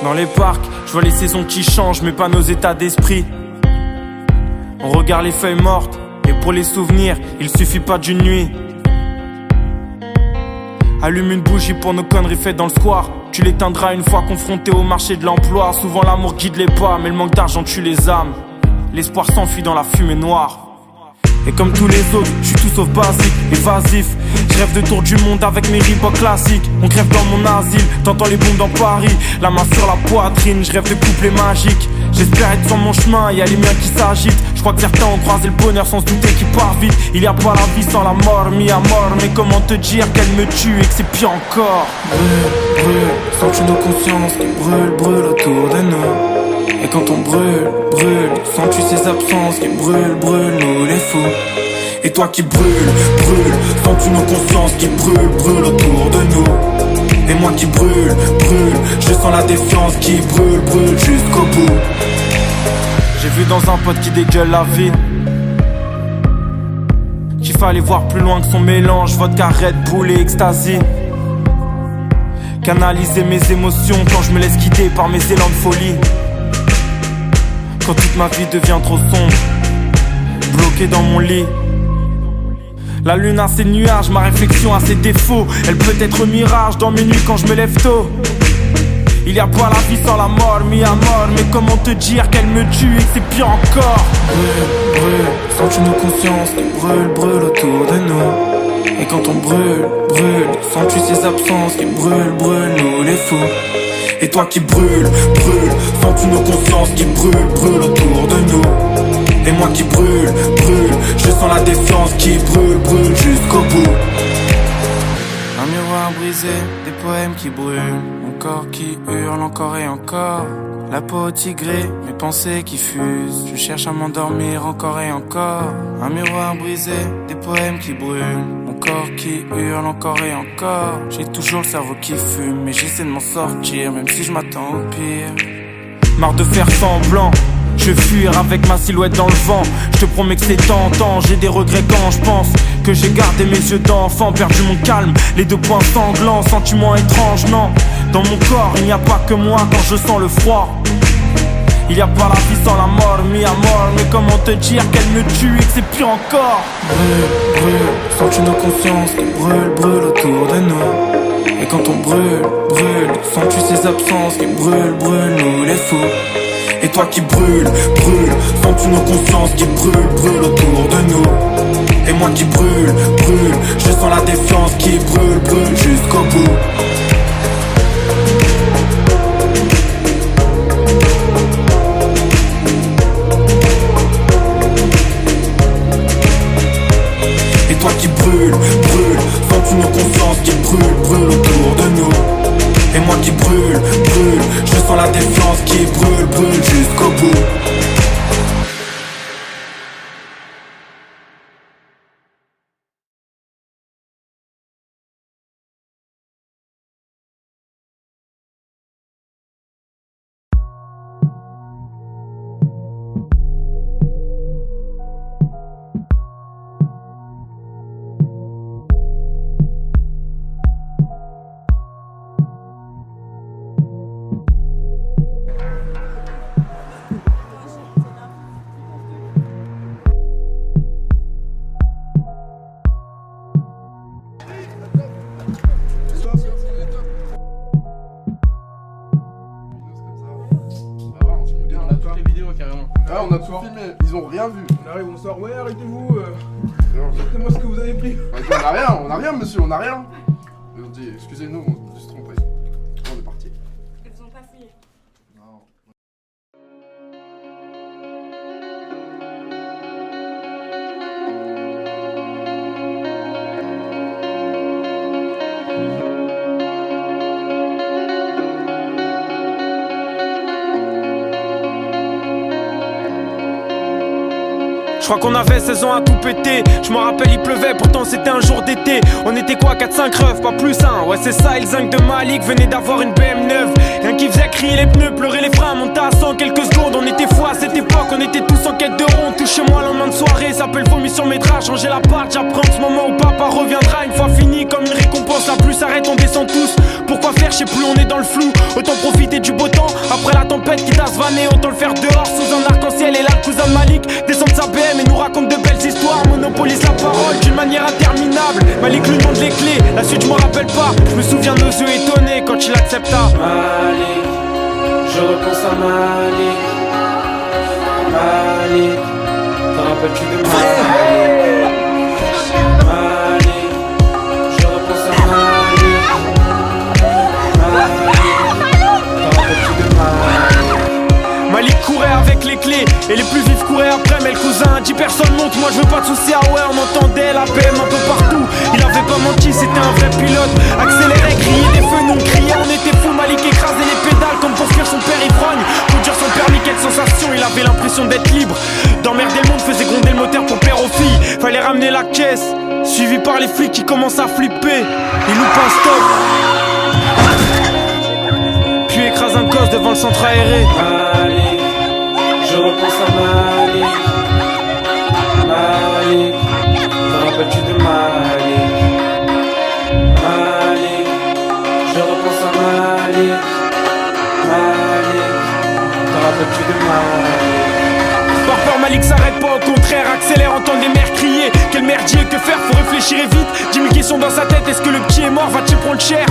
Dans les parcs, je vois les saisons qui changent, mais pas nos états d'esprit. On regarde les feuilles mortes, et pour les souvenirs, il suffit pas d'une nuit. Allume une bougie pour nos conneries faites dans le square. Tu l'éteindras une fois confronté au marché de l'emploi. Souvent l'amour guide les pas, mais le manque d'argent tue les âmes. L'espoir s'enfuit dans la fumée noire. Et comme tous les autres, je suis tout sauf basique, évasif. Je rêve de tour du monde avec mes Reebok classiques. On crève dans mon asile, t'entends les bombes dans Paris. La main sur la poitrine, je rêve de couplets magiques. J'espère être sur mon chemin, y'a les miens qui s'agitent. Je crois que certains ont croisé le bonheur sans se douter qu'il part vite. Il y a pas la vie sans la mort, mi à mort. Mais comment te dire qu'elle me tue et que c'est pire encore? Brûle, brûle, sens-tu nos consciences qui brûlent autour de nous? Et quand on brûle, sens-tu ces absences qui brûlent nous les fous? Et toi qui brûle, sens-tu nos consciences qui brûlent autour de nous? Et moi qui brûle, je sens la défiance qui brûle jusqu'au bout. J'ai vu dans un pote qui dégueule la vie qu'il fallait voir plus loin que son mélange vodka, Red Bull et ecstasy. Canaliser mes émotions quand je me laisse guider par mes élans de folie. Quand toute ma vie devient trop sombre, bloqué dans mon lit. La lune a ses nuages, ma réflexion a ses défauts. Elle peut être mirage dans mes nuits quand je me lève tôt. Il y a pas la vie sans la mort, mi à mort. Mais comment te dire qu'elle me tue et que c'est pire encore? Brûle, sens-tu nos consciences qui brûlent autour de nous? Et quand on brûle, sens-tu ces absences qui brûlent nous les fous? Et toi qui brûle, sens-tu nos consciences qui brûlent autour de nous? Et moi qui brûle, je sens la défiance qui brûle jusqu'au bout. Un miroir brisé, des poèmes qui brûlent, mon corps qui hurle encore et encore. La peau tigrée, mes pensées qui fusent, je cherche à m'endormir encore et encore. Un miroir brisé, des poèmes qui brûlent, mon corps qui hurle encore et encore. J'ai toujours le cerveau qui fume, mais j'essaie de m'en sortir, même si je m'attends au pire. Marre de faire semblant, je vais fuir avec ma silhouette dans le vent. Je te promets que c'est tentant, j'ai des regrets quand je pense que j'ai gardé mes yeux d'enfant, perdu mon calme, les deux poings sanglants, sentiments étranges, non. Dans mon corps, il n'y a pas que moi quand je sens le froid. Il n'y a pas la vie sans la mort, mi à mort. Mais comment te dire qu'elle me tue et que c'est pire encore? Brûle, sens-tu nos consciences qui brûlent autour de nous? Et quand on brûle, sens-tu ces absences qui brûlent nous les fous? Et toi qui brûle, sens-tu nos consciences qui brûlent autour de nous? Et moi qui brûle, je sens la défiance qui brûle jusqu'au bout. Et toi qui brûle, sens-tu nos consciences qui brûlent autour de nous? Et moi qui brûle, je sens la défiance qui brûle jusqu'au bout. Ah, on a tout filmé, ils ont rien vu. On arrive, on sort, ouais, arrêtez-vous. Dites-moi ce que vous avez pris. On a rien, monsieur, on a rien. Ils ont dit, excusez-nous, on s'est trompé. On est parti. Ils vous ont pas fouillé. Non. Je crois qu'on avait 16 ans à tout péter. Je me rappelle il pleuvait, pourtant c'était un jour d'été. On était quoi, 4-5 refs, pas plus un. Ouais c'est ça, il zinc de Malik venait d'avoir une BM neuve. Rien qui faisait crier les pneus, pleurer les freins, monter à 100 quelques secondes. On était fous à cette époque, on était tous en quête de rond. Tout chez moi lendemain de soirée, s'appelle vomi sur mes draps. Changer la part, j'apprends ce moment où papa reviendra. Une fois fini comme une récompense commence, la pluie s'arrête, on descend tous. Pourquoi faire, je sais plus, on est dans le flou. Autant profiter du beau temps, après la tempête qui t'a svanné. Autant le faire dehors, sous un arc-en-ciel. Et là, le cousin de Malik descend de sa BM et nous raconte de belles histoires. Monopolise la parole d'une manière interminable. Malik lui demande les clés, la suite je m'en rappelle pas. Je me souviens de nos yeux étonnés quand il accepta. Malik, je repense à Malik. Malik, te rappelles-tu de Malik? Malik, je repense à Malik. Malik, te rappelles-tu de Malik? Malik courait avec les clés et les plus vifs couraient après. Mais le cousin, 10 personnes montent, moi je veux pas de soucis. Ah ouais, on entendait la BM un peu partout. Il avait pas menti, c'était un vrai pilote. Accélérait, criait des feux, nous on criait, on était fous. Malik écrasait les pédales comme pour fuir son père ivrogne. Conduire son permis, quelle sensation, il avait l'impression d'être libre. D'emmerder le monde, faisait gronder le moteur pour plaire aux filles. Fallait ramener la caisse, suivi par les flics qui commencent à flipper. Il loupe un stop, puis écrase un gosse devant le centre aéré. Malik, je repense à Malik. Malik, te rappelles-tu de Malik? Malik, je repense à Malik. Malik, te rappelles-tu de Malik? Par peur, Malik s'arrête pas, au contraire, accélère, entend les mères crier. Quel merdier, que faire, faut réfléchir et vite. 10 000 questions dans sa tête, est-ce que le petit est mort, va-t-il prendre cher?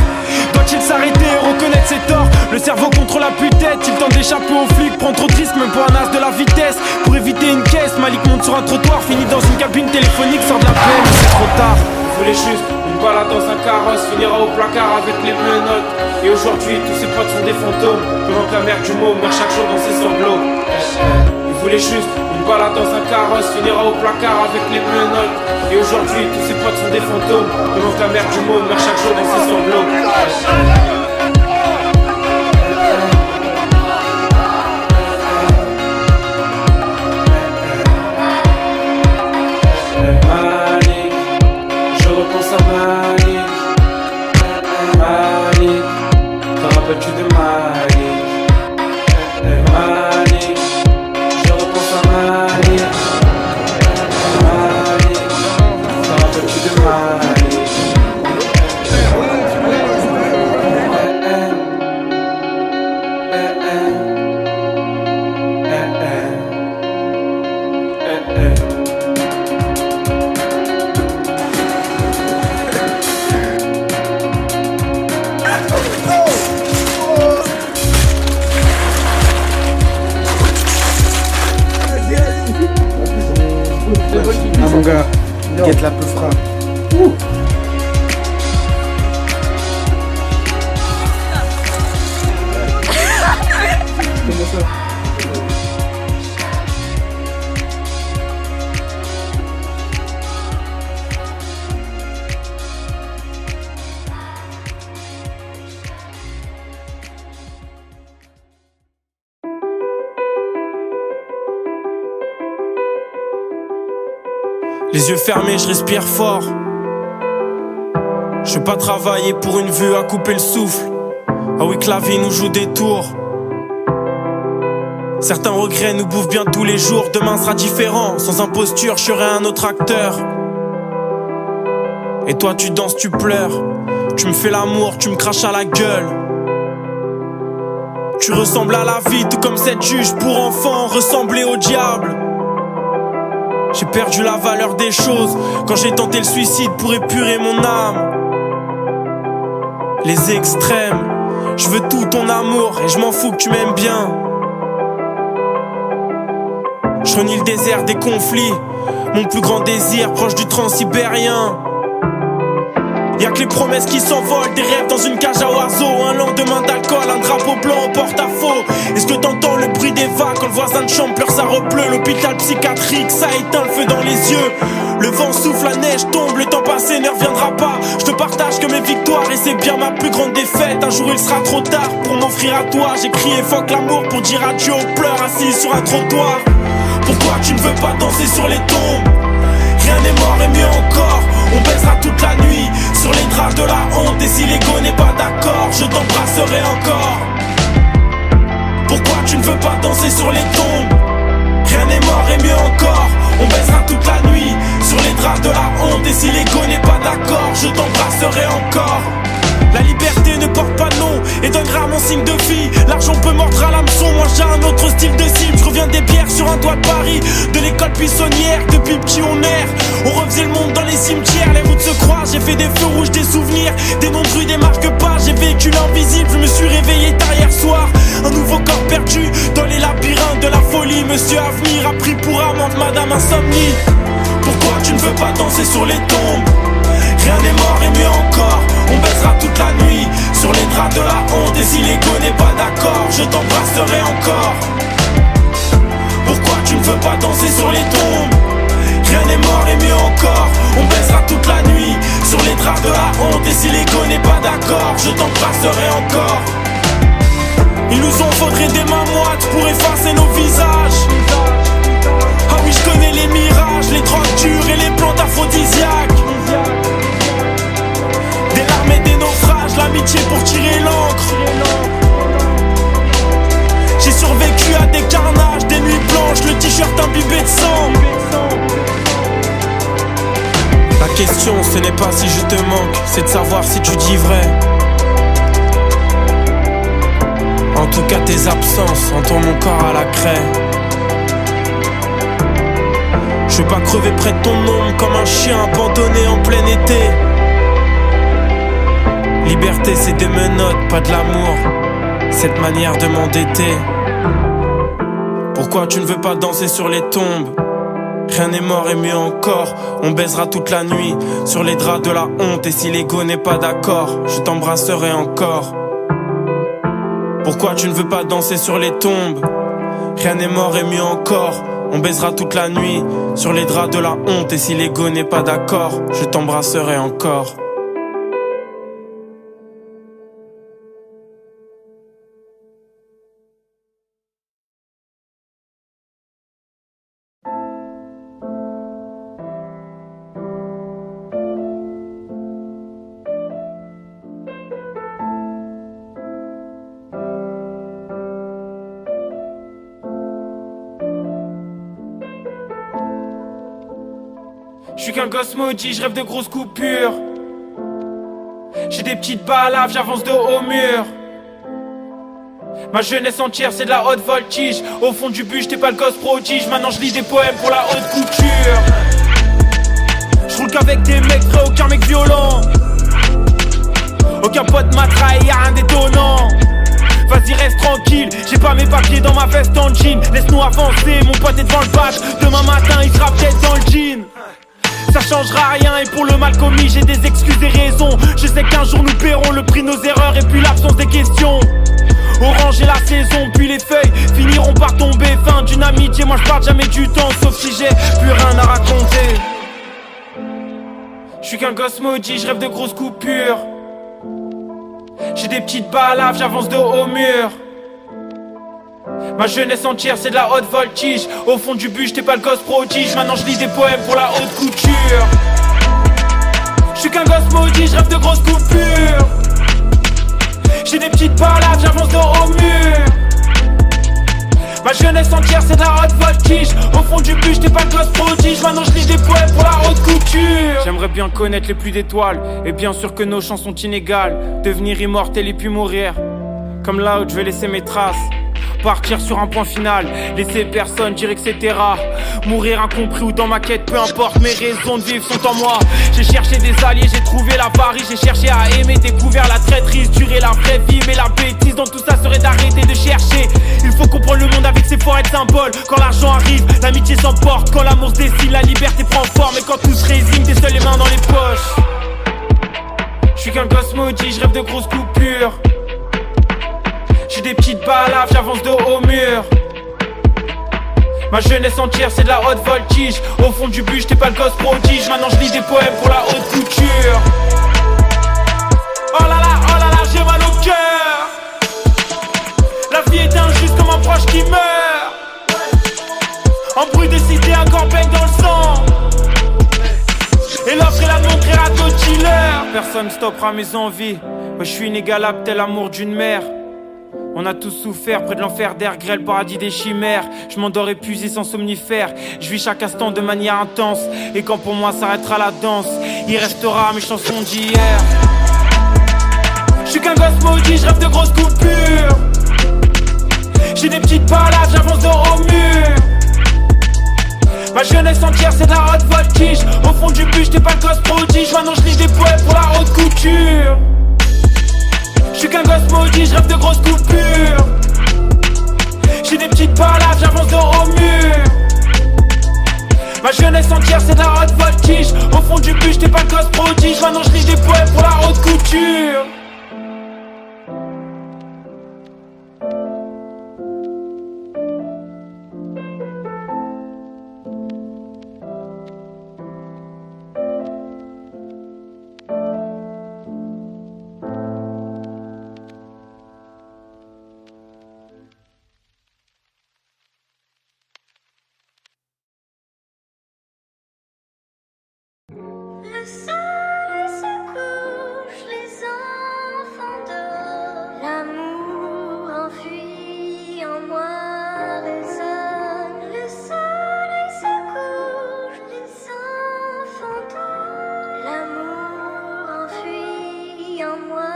Doit-il s'arrêter et reconnaître ses torts? Le cerveau contre la tête, il tente d'échapper aux flics. Prend trop de risques, même pour un as de la vitesse. Pour éviter une caisse, Malik monte sur un trottoir. Finit dans une cabine téléphonique, sort de la peine, c'est trop tard. Il voulait juste une balade dans un carrosse, finira au placard avec les menottes. Et aujourd'hui, tous ses potes sont des fantômes. Pendant que la mère du môme meurt chaque jour dans ses sanglots. Il voulait juste une balade dans un carrosse, finira au placard avec les menottes. Et aujourd'hui, tous ses potes sont des fantômes. Pendant que la mère du môme meurt chaque jour dans ses sanglots. Malik, je repense à Malik. Malik, te rappelles-tu de Malik? Malik, je repense à Malik. Malik, te rappelles-tu de Malik? Ah mon gars, guette la peu frappe. Comment ça? Les yeux fermés, je respire fort. Je vais pas travailler pour une vue à couper le souffle. Ah oui que la vie nous joue des tours. Certains regrets nous bouffent bien tous les jours. Demain sera différent, sans imposture, je serai un autre acteur. Et toi tu danses, tu pleures. Tu me fais l'amour, tu me craches à la gueule. Tu ressembles à la vie, tout comme cette juge pour enfants, ressembler au diable. J'ai perdu la valeur des choses quand j'ai tenté le suicide pour épurer mon âme. Les extrêmes, je veux tout ton amour et je m'en fous que tu m'aimes bien. Je renie le désert des conflits, mon plus grand désir proche du transsibérien. Y'a que les promesses qui s'envolent, des rêves dans une cage à oiseaux. Un lendemain d'alcool, un drapeau blanc en porte-à-faux. Est-ce que t'entends le bruit des vagues quand le voisin de chambre pleure, ça repleut. L'hôpital psychiatrique, ça éteint le feu dans les yeux. Le vent souffle, la neige tombe, le temps passé ne reviendra pas. Je te partage que mes victoires et c'est bien ma plus grande défaite. Un jour il sera trop tard pour m'offrir à toi. J'ai crié fuck l'amour pour dire adieu aux pleurs assis sur un trottoir. Pourquoi tu ne veux pas danser sur les tombes? Rien n'est mort et mieux encore, on baisera toute la nuit sur les draps de la honte. Et si l'ego n'est pas d'accord, je t'embrasserai encore. Pourquoi tu ne veux pas danser sur les tombes? Rien n'est mort et mieux encore, on baisera toute la nuit sur les draps de la honte. Et si l'ego n'est pas d'accord, je t'embrasserai encore. en signe de vie. L'argent peut mordre à l'hameçon, moi j'ai un autre style de cible. Je reviens des pierres sur un toit de Paris, de l'école buissonnière. Depuis petit on erre, on refaisait le monde dans les cimetières. Les routes se croisent, j'ai fait des feux rouges, des souvenirs, des noms de rue, des marque-pages. J'ai vécu l'invisible, je me suis réveillé tard hier soir. Un nouveau corps perdu dans les labyrinthes de la folie. Monsieur Avenir a pris pour amante Madame Insomnie. Pourquoi tu ne veux pas danser sur les tombes? Rien n'est mort et mieux encore, on baisera toute la nuit sur les draps de la honte. Et si l'ego n'est pas d'accord, je t'embrasserai encore. Pourquoi tu ne veux pas danser sur les tombes? Rien n'est mort et mieux encore, on baisera toute la nuit sur les draps de la honte. Et si l'ego n'est pas d'accord, je t'embrasserai encore. Il nous en faudrait des mains moites pour effacer nos visages. Ah oui, je connais les mirages, les drogues dures et les plantes aphrodisiaques. Des larmes et des naufrages, l'amitié pour tirer l'encre. J'ai survécu à des carnages, des nuits blanches, le t-shirt imbibé de sang. La question ce n'est pas si je te manque, c'est de savoir si tu dis vrai. En tout cas tes absences entourent mon corps à la craie. Je veux pas crever près de ton ombre comme un chien abandonné en plein été. Liberté c'est des menottes, pas de l'amour, cette manière de m'endetter. Pourquoi tu ne veux pas danser sur les tombes? Rien n'est mort et mieux encore, on baisera toute la nuit sur les draps de la honte. Et si l'ego n'est pas d'accord, je t'embrasserai encore. Pourquoi tu ne veux pas danser sur les tombes? Rien n'est mort et mieux encore, on baisera toute la nuit sur les draps de la honte. Et si l'ego n'est pas d'accord, je t'embrasserai encore. Je suis qu'un gosse maudit, je rêve de grosses coupures. J'ai des petites balaves, j'avance de haut mur. Ma jeunesse entière c'est de la haute voltige. Au fond du but j'étais pas le gosse prodige. Maintenant je lis des poèmes pour la haute couture. Je roule qu'avec des mecs vrais, aucun mec violent. Aucun pote m'a trahi, y'a rien d'étonnant. Vas-y reste tranquille, j'ai pas mes papiers dans ma veste en jean. Laisse-nous avancer, mon pote est devant le badge. Demain matin il sera peut-être dans le jean. Ça changera rien et pour le mal commis j'ai des excuses et raisons. Je sais qu'un jour nous paierons le prix de nos erreurs et puis l'absence des questions. Orange et la saison, puis les feuilles finiront par tomber. Fin d'une amitié, moi je parle jamais du temps, sauf si j'ai plus rien à raconter. Je suis qu'un gosse maudit, je rêve de grosses coupures. J'ai des petites balaves, j'avance de haut mur. Ma jeunesse entière c'est de la haute voltige. Au fond du but j'étais pas le gosse prodige. Maintenant je lis des poèmes pour la haute couture. Je suis qu'un gosse maudit, je rêve de grosses coupures. J'ai des petites balades, j'avance de haut mur. Ma jeunesse entière c'est de la haute voltige. Au fond du but j'étais pas le gosse prodige. Maintenant je lis des poèmes pour la haute couture. J'aimerais bien connaître les pluies d'étoiles. Et bien sûr que nos chances sont inégales. Devenir immortel et puis mourir. Comme là où je vais laisser mes traces. Partir sur un point final, laisser personne dire etc. Mourir incompris ou dans ma quête, peu importe, mes raisons de vivre sont en moi. J'ai cherché des alliés, j'ai trouvé la Paris. J'ai cherché à aimer, découvert la traîtrise. Durer la vraie vie, mais la bêtise dans tout ça serait d'arrêter de chercher. Il faut comprendre le monde avec ses forêts de symboles. Quand l'argent arrive, l'amitié s'emporte. Quand l'amour se dessine, la liberté prend forme. Et quand tout se résigne, t'es seul les mains dans les poches. Je suis qu'un gosse maudit, je rêve de grosses coupures. J'ai des petites balaves, j'avance de haut mur. Ma jeunesse entière c'est de la haute voltige. Au fond du but j'étais pas le gosse prodige. Maintenant je lis des poèmes pour la haute couture. Oh là là, j'ai mal au cœur. La vie est injuste comme un proche qui meurt. Un bruit de cité, un corps baigne dans le sang. Et l'offre est la montrera à d'autres dealers. Personne stoppera mes envies. Moi je suis inégalable tel l'amour d'une mère. On a tous souffert près de l'enfer d'air grêle, paradis des chimères. Je m'endors épuisé sans somnifère. Je vis chaque instant de manière intense. Et quand pour moi s'arrêtera la danse, il restera mes chansons d'hier. Je suis qu'un gosse maudit, maudit, je rêve de grosses coupures. J'ai des petites balades, j'avance de au mur. Ma jeunesse entière c'est de la haute voltige. Au fond du but j'étais pas le gosse prodige. Maintenant je lis des poèmes pour la haute couture. J'suis qu'un gosse maudit, je rêve de grosses coupures. J'ai des petites balades, j'avance de au mur. Ma jeunesse entière c'est de la haute voltige. Au fond du but j'étais pas le gosse prodige. Maintenant je lis des poèmes pour la haute couture. Le soleil se couche, les enfants dorment. L'amour enfui en moi résonne. Le soleil se couche, les enfants dorment. L'amour enfui en moi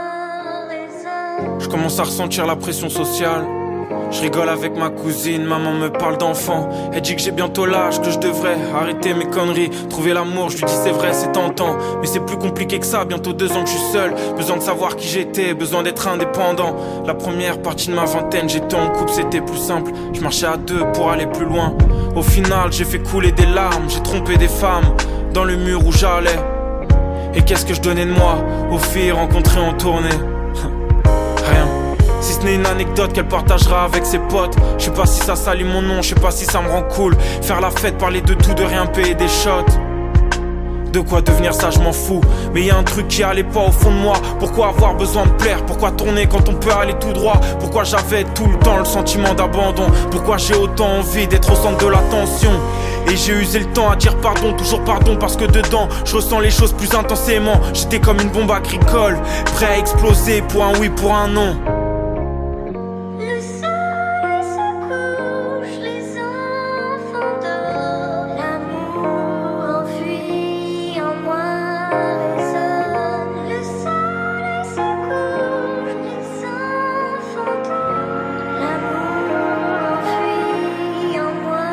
résonne. Je commence à ressentir la pression sociale. Je rigole avec ma cousine, maman me parle d'enfant. Elle dit que j'ai bientôt l'âge, que je devrais arrêter mes conneries, trouver l'amour. Je lui dis c'est vrai, c'est tentant, mais c'est plus compliqué que ça. Bientôt 2 ans que je suis seul, besoin de savoir qui j'étais, besoin d'être indépendant. La première partie de ma vingtaine, j'étais en couple, c'était plus simple. Je marchais à 2 pour aller plus loin. Au final, j'ai fait couler des larmes, j'ai trompé des femmes dans le mur où j'allais. Et qu'est-ce que je donnais de moi aux filles rencontrées en tournée? Rien. Si ce n'est une anecdote qu'elle partagera avec ses potes. Je sais pas si ça salit mon nom, je sais pas si ça me rend cool. Faire la fête, parler de tout, de rien, payer des shots. De quoi devenir ça, je m'en fous. Mais y a un truc qui allait pas au fond de moi. Pourquoi avoir besoin de plaire? Pourquoi tourner quand on peut aller tout droit? Pourquoi j'avais tout le temps le sentiment d'abandon? Pourquoi j'ai autant envie d'être au centre de l'attention? Et j'ai usé le temps à dire pardon, toujours pardon, parce que dedans je ressens les choses plus intensément. J'étais comme une bombe agricole, prêt à exploser pour un oui, pour un non. Le soleil se couche, les enfants dorment. L'amour enfui en moi résonne. Le soleil se couche, les enfants dorment. L'amour enfui en moi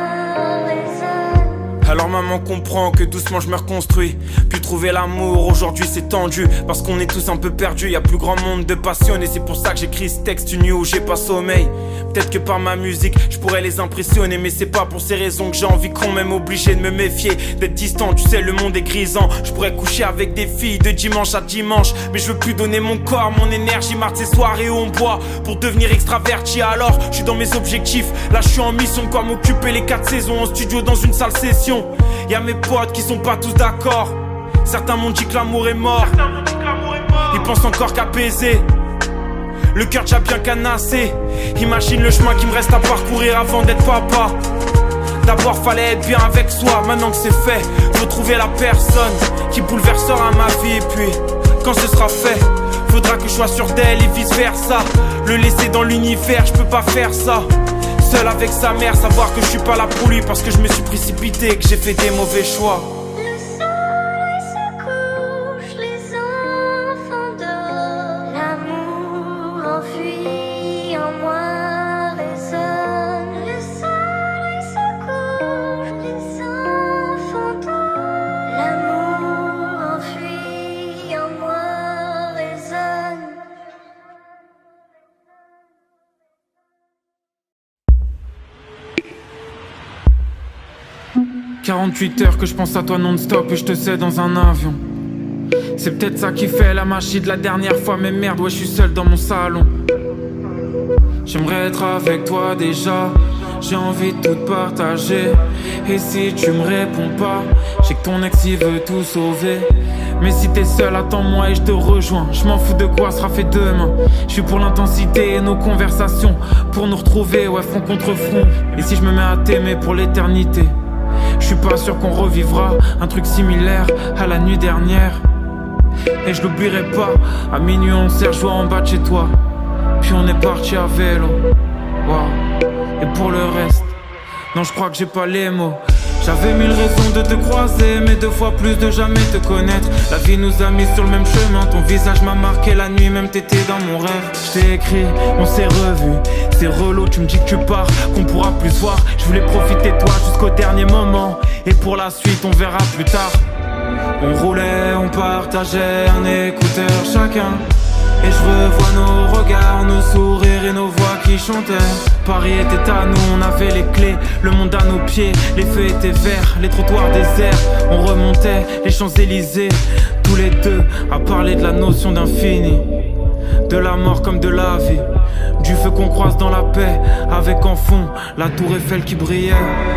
résonne. Alors maman comprend que doucement je me reconstruis. Puis trouver l'amour, aujourd'hui c'est tendu. Parce qu'on est tous un peu perdus, y a plus grand monde de passionnés. C'est pour ça que j'écris ce texte une nuit où j'ai pas sommeil. Peut-être que par ma musique je pourrais les impressionner, mais c'est pas pour ces raisons que j'ai envie qu'on m'aime. Obligé de me méfier, d'être distant, tu sais le monde est grisant. Je pourrais coucher avec des filles de dimanche à dimanche, mais je veux plus donner mon corps, mon énergie. Marre de ces soirées où on boit pour devenir extraverti. Alors je suis dans mes objectifs, là je suis en mission. Quoi m'occuper les 4 saisons en studio dans une salle session. Y'a mes potes qui sont pas tous d'accord. Certains m'ont dit que l'amour est mort. Ils pensent encore qu'à baiser. Le cœur déjà bien canassé. Imagine le chemin qui me reste à parcourir avant d'être papa. D'abord fallait être bien avec soi. Maintenant que c'est fait, faut trouver la personne qui bouleversera ma vie. Et puis quand ce sera fait, faudra que je sois sûr d'elle et vice versa. Le laisser dans l'univers, je peux pas faire ça seul avec sa mère, savoir que je suis pas là pour lui parce que je me suis précipité et que j'ai fait des mauvais choix. Le soleil se couche, les enfants dorment. L'amour enfui en moi résonne. Le soleil se couche, les enfants dorment. L'amour enfui en moi résonne. 48 heures que je pense à toi non-stop et je te sais dans un avion. C'est peut-être ça qui fait la magie de la dernière fois. Mais merde, ouais je suis seul dans mon salon. J'aimerais être avec toi déjà. J'ai envie de tout partager. Et si tu me réponds pas, je sais que ton ex il veut tout sauver. Mais si t'es seul, attends-moi et je te rejoins. Je m'en fous de quoi sera fait demain. Je suis pour l'intensité et nos conversations, pour nous retrouver, ouais front contre front. Et si je me mets à t'aimer pour l'éternité, je suis pas sûr qu'on revivra un truc similaire à la nuit dernière. Et je l'oublierai pas, à minuit on s'est rejoint en bas de chez toi. Puis on est parti à vélo, wow. Et pour le reste, non je crois que j'ai pas les mots. J'avais mille raisons de te croiser, mais 2 fois plus de jamais te connaître. La vie nous a mis sur le même chemin, ton visage m'a marqué la nuit, même t'étais dans mon rêve. Je t'ai écrit, on s'est revu, c'est relou, tu me dis que tu pars, qu'on pourra plus se voir. Je voulais profiter de toi jusqu'au dernier moment, et pour la suite on verra plus tard. On roulait, on partageait un écouteur chacun, et je revois nos regards, nos sourires et nos voix qui chantaient. Paris était à nous, on avait les clés, le monde à nos pieds. Les feux étaient verts, les trottoirs déserts. On remontait les Champs-Élysées, tous les deux à parler de la notion d'infini, de la mort comme de la vie, du feu qu'on croise dans la paix, avec en fond la tour Eiffel qui brillait.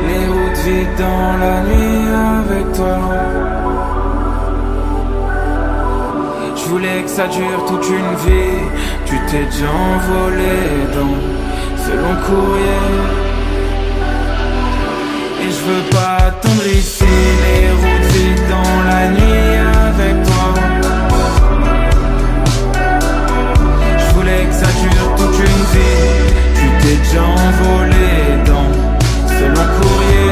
Les routes vides dans la nuit avec toi. Je voulais que ça dure toute une vie. Tu t'es déjà envolé dans ce long courrier, et je veux pas attendre ici. Les routes vides dans la nuit avec toi. Je voulais que ça dure toute une vie. Tu t'es déjà envolé dans ce long courrier,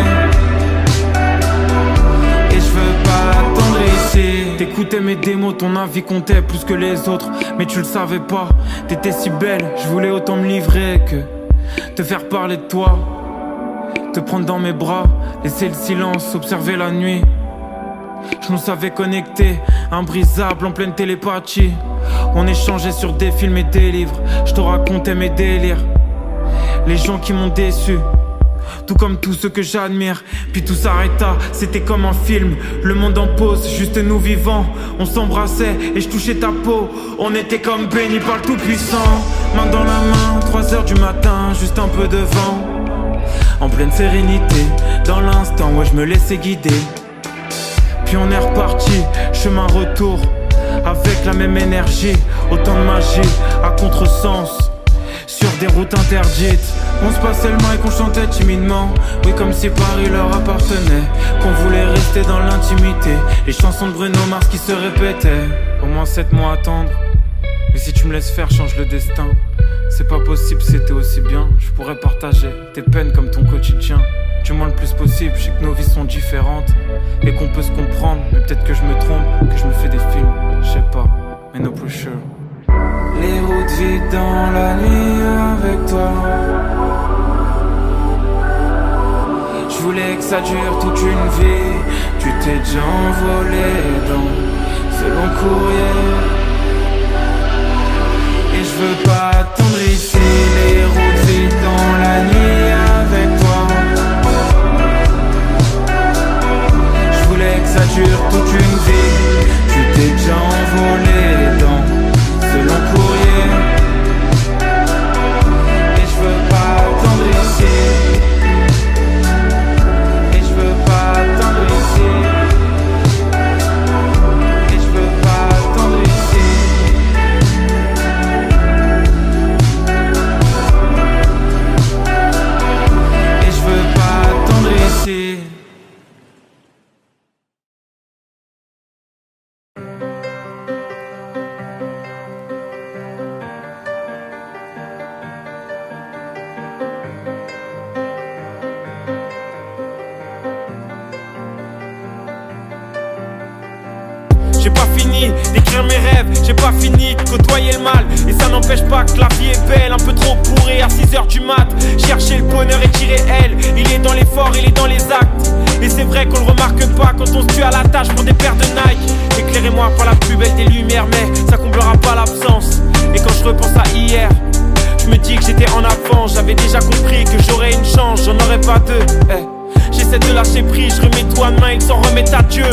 et je veux pas attendre ici. T'écoutais mes démos, ton avis comptait plus que les autres, mais tu le savais pas. T'étais si belle, je voulais autant me livrer que te faire parler de toi, te prendre dans mes bras, laisser le silence, observer la nuit. Je nous savais connectés, imbrisable en pleine télépathie. On échangeait sur des films et des livres, je te racontais mes délires, les gens qui m'ont déçu, tout comme tous ceux que j'admire. Puis tout s'arrêta, c'était comme un film, le monde en pause, juste nous vivants. On s'embrassait et je touchais ta peau, on était comme bénis par le Tout-Puissant. Main dans la main, 3 heures du matin, juste un peu de vent, en pleine sérénité, dans l'instant où je me laissais guider. Puis on est reparti, chemin retour, avec la même énergie, autant de magie, à contresens, sur des routes interdites. On se passait le mic, on chantait timidement, oui comme si Paris leur appartenait, qu'on voulait rester dans l'intimité. Les chansons de Bruno Mars qui se répétaient. Au moins 7 mois à attendre, mais si tu me laisses faire, change le destin. C'est pas possible, c'était aussi bien. Je pourrais partager tes peines comme ton quotidien, du moins le plus possible. Je sais que nos vies sont différentes et qu'on peut se comprendre, mais peut-être que je me trompe, que je me fais des films, je sais pas, mais no pressure. Les routes vides dans la nuit avec toi. Je voulais que ça dure toute une vie. Tu t'es déjà envolé dans ce long courrier, et je veux pas attendre ici. Les routes vides dans la nuit avec toi. Je voulais que ça dure toute une vie. Tu t'es déjà envolé dans ce long courrier, et je veux pas attendre ici. Et je veux pas attendre ici. Et je veux pas attendre ici. Et je veux pas attendre ici. J'ai pas fini d'écrire mes rêves, j'ai pas fini de côtoyer le mal. Et ça n'empêche pas que la vie est belle, un peu trop bourrée à 6 heures du mat. Chercher le bonheur et tirer elle, il est dans l'effort, il est dans les actes. Et c'est vrai qu'on le remarque pas quand on se tue à la tâche pour des paires de Nike. Éclairez-moi par la plus belle des lumières, mais ça comblera pas l'absence. Et quand je repense à hier, je me dis que j'étais en avance. J'avais déjà compris que j'aurais une chance, j'en aurais pas deux. J'essaie de lâcher prise, je remets tout à main, ils s'en remettent à Dieu.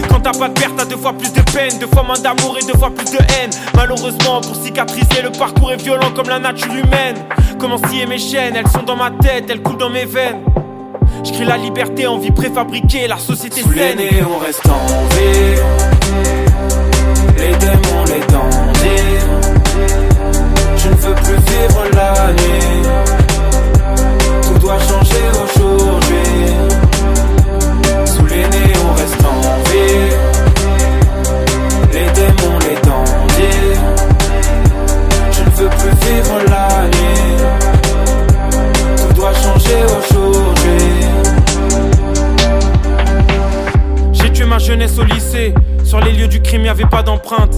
Quand t'as pas de perte, t'as 2 fois plus de peine, 2 fois moins d'amour et 2 fois plus de haine. Malheureusement, pour cicatriser, le parcours est violent comme la nature humaine. Comment scier mes chaînes, elles sont dans ma tête, elles coulent dans mes veines. J'crie la liberté en vie préfabriquée, la société Sous saine. les nez, on reste en vie. Les démons, les dangers. Je ne veux plus vivre la nuit. Tout doit changer aujourd'hui. Sous les nez, on reste en vie. Les démons, les dangers. Je ne veux plus vivre la nuit. Tout doit changer aujourd'hui. avait pas d'empreinte.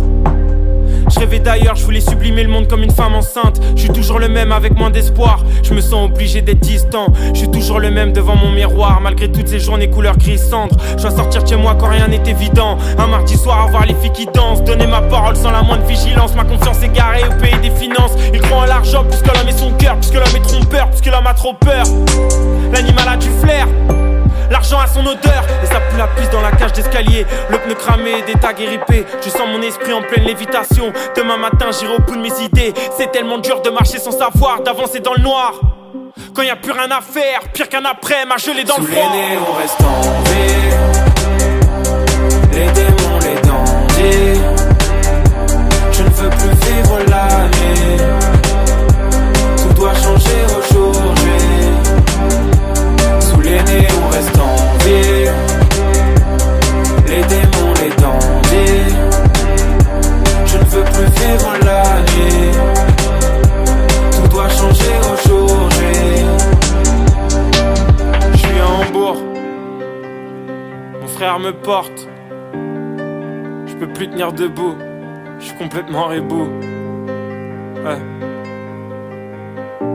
Je rêvais d'ailleurs, je voulais sublimer le monde comme une femme enceinte. Je suis toujours le même avec moins d'espoir. Je me sens obligé d'être distant. Je suis toujours le même devant mon miroir. Malgré toutes ces journées couleur gris cendre. Je dois sortir de chez moi quand rien n'est évident. Un mardi soir à voir les filles qui dansent. Donner ma parole sans la moindre vigilance. Ma confiance égarée au pays des finances. Ils croient en l'argent puisque l'homme est son cœur. Puisque l'homme est trompeur, puisque l'homme a trop peur. L'animal a du flair. L'argent a son odeur et ça pue la pisse dans la cage d'escalier. Le pneu cramé, des tags ripés. Je sens mon esprit en pleine lévitation. Demain matin j'irai au bout de mes idées. C'est tellement dur de marcher sans savoir, d'avancer dans le noir. Quand y a plus rien à faire, pire qu'un après, m'a gelé dans le froid. Sous les nez on reste en V. Les démons, les dangers. Je ne veux plus vivre l'année. Tout doit changer aujourd'hui. Sous les nez on reste en V. Les démons, les dangers. Je ne veux plus vivre l'année. Tout doit changer aujourd'hui. Je suis à Hambourg. Mon frère me porte. Je peux plus tenir debout. Je suis complètement rebou. Ouais.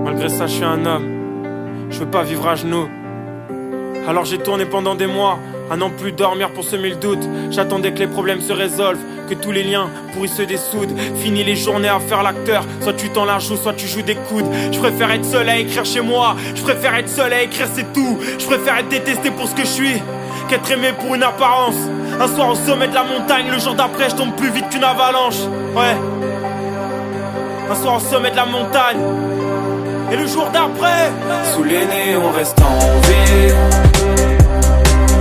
Malgré ça je suis un homme. Je veux pas vivre à genoux. Alors j'ai tourné pendant des mois, à n'en plus dormir pour semer le doute. J'attendais que les problèmes se résolvent, que tous les liens pourris se dessoudent. Fini les journées à faire l'acteur, soit tu t'en la joues, soit tu joues des coudes. Je préfère être seul à écrire chez moi, je préfère être seul à écrire c'est tout. Je préfère être détesté pour ce que je suis, qu'être aimé pour une apparence. Un soir au sommet de la montagne, le jour d'après je tombe plus vite qu'une avalanche. Ouais. Un soir au sommet de la montagne, et le jour d'après. Sous les nez on reste en V.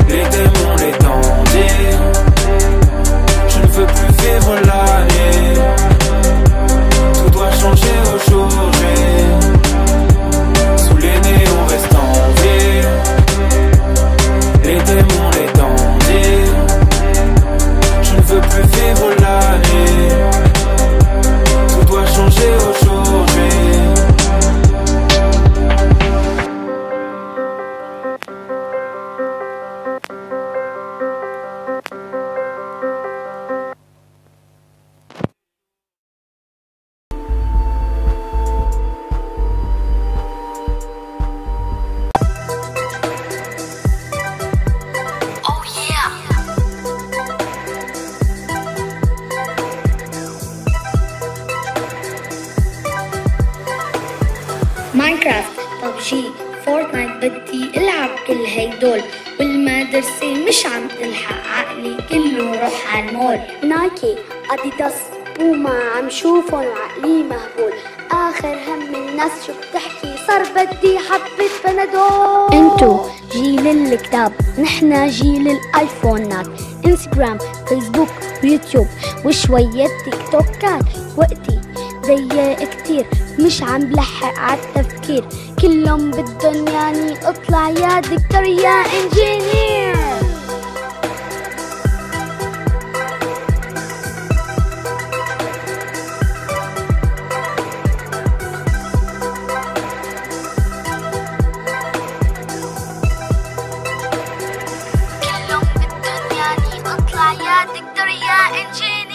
Les démons, les dangers. Je ne veux plus vivre l'année. Tout doit changer aujourd'hui. Sous les nez on reste en V. Les démons, les dangers. Je ne veux plus vivre l'année. Tout doit changer aujourd'hui. ماينكرافت، ببجي، فورتنايت، بدي العب كل هيدول، والمدرسة مش عم تلحق عقلي كله روح عالمول. نايكي، اديداس، بوما عم شوفن وعقلي مهبول. اخر هم الناس شو بتحكي، صار بدي حبة بنادول. انتو جيل الكتاب، نحنا جيل الايفونات. انستغرام، فيسبوك، ويوتيوب، وشوية تيك توكات. وقتي ضيق كتير، مش عم بلحق عالتفكير. كلهم بدن ياني اطلع يا دكتور يا انجينير. كلهم بدن ياني اطلع يا دكتور يا انجينير.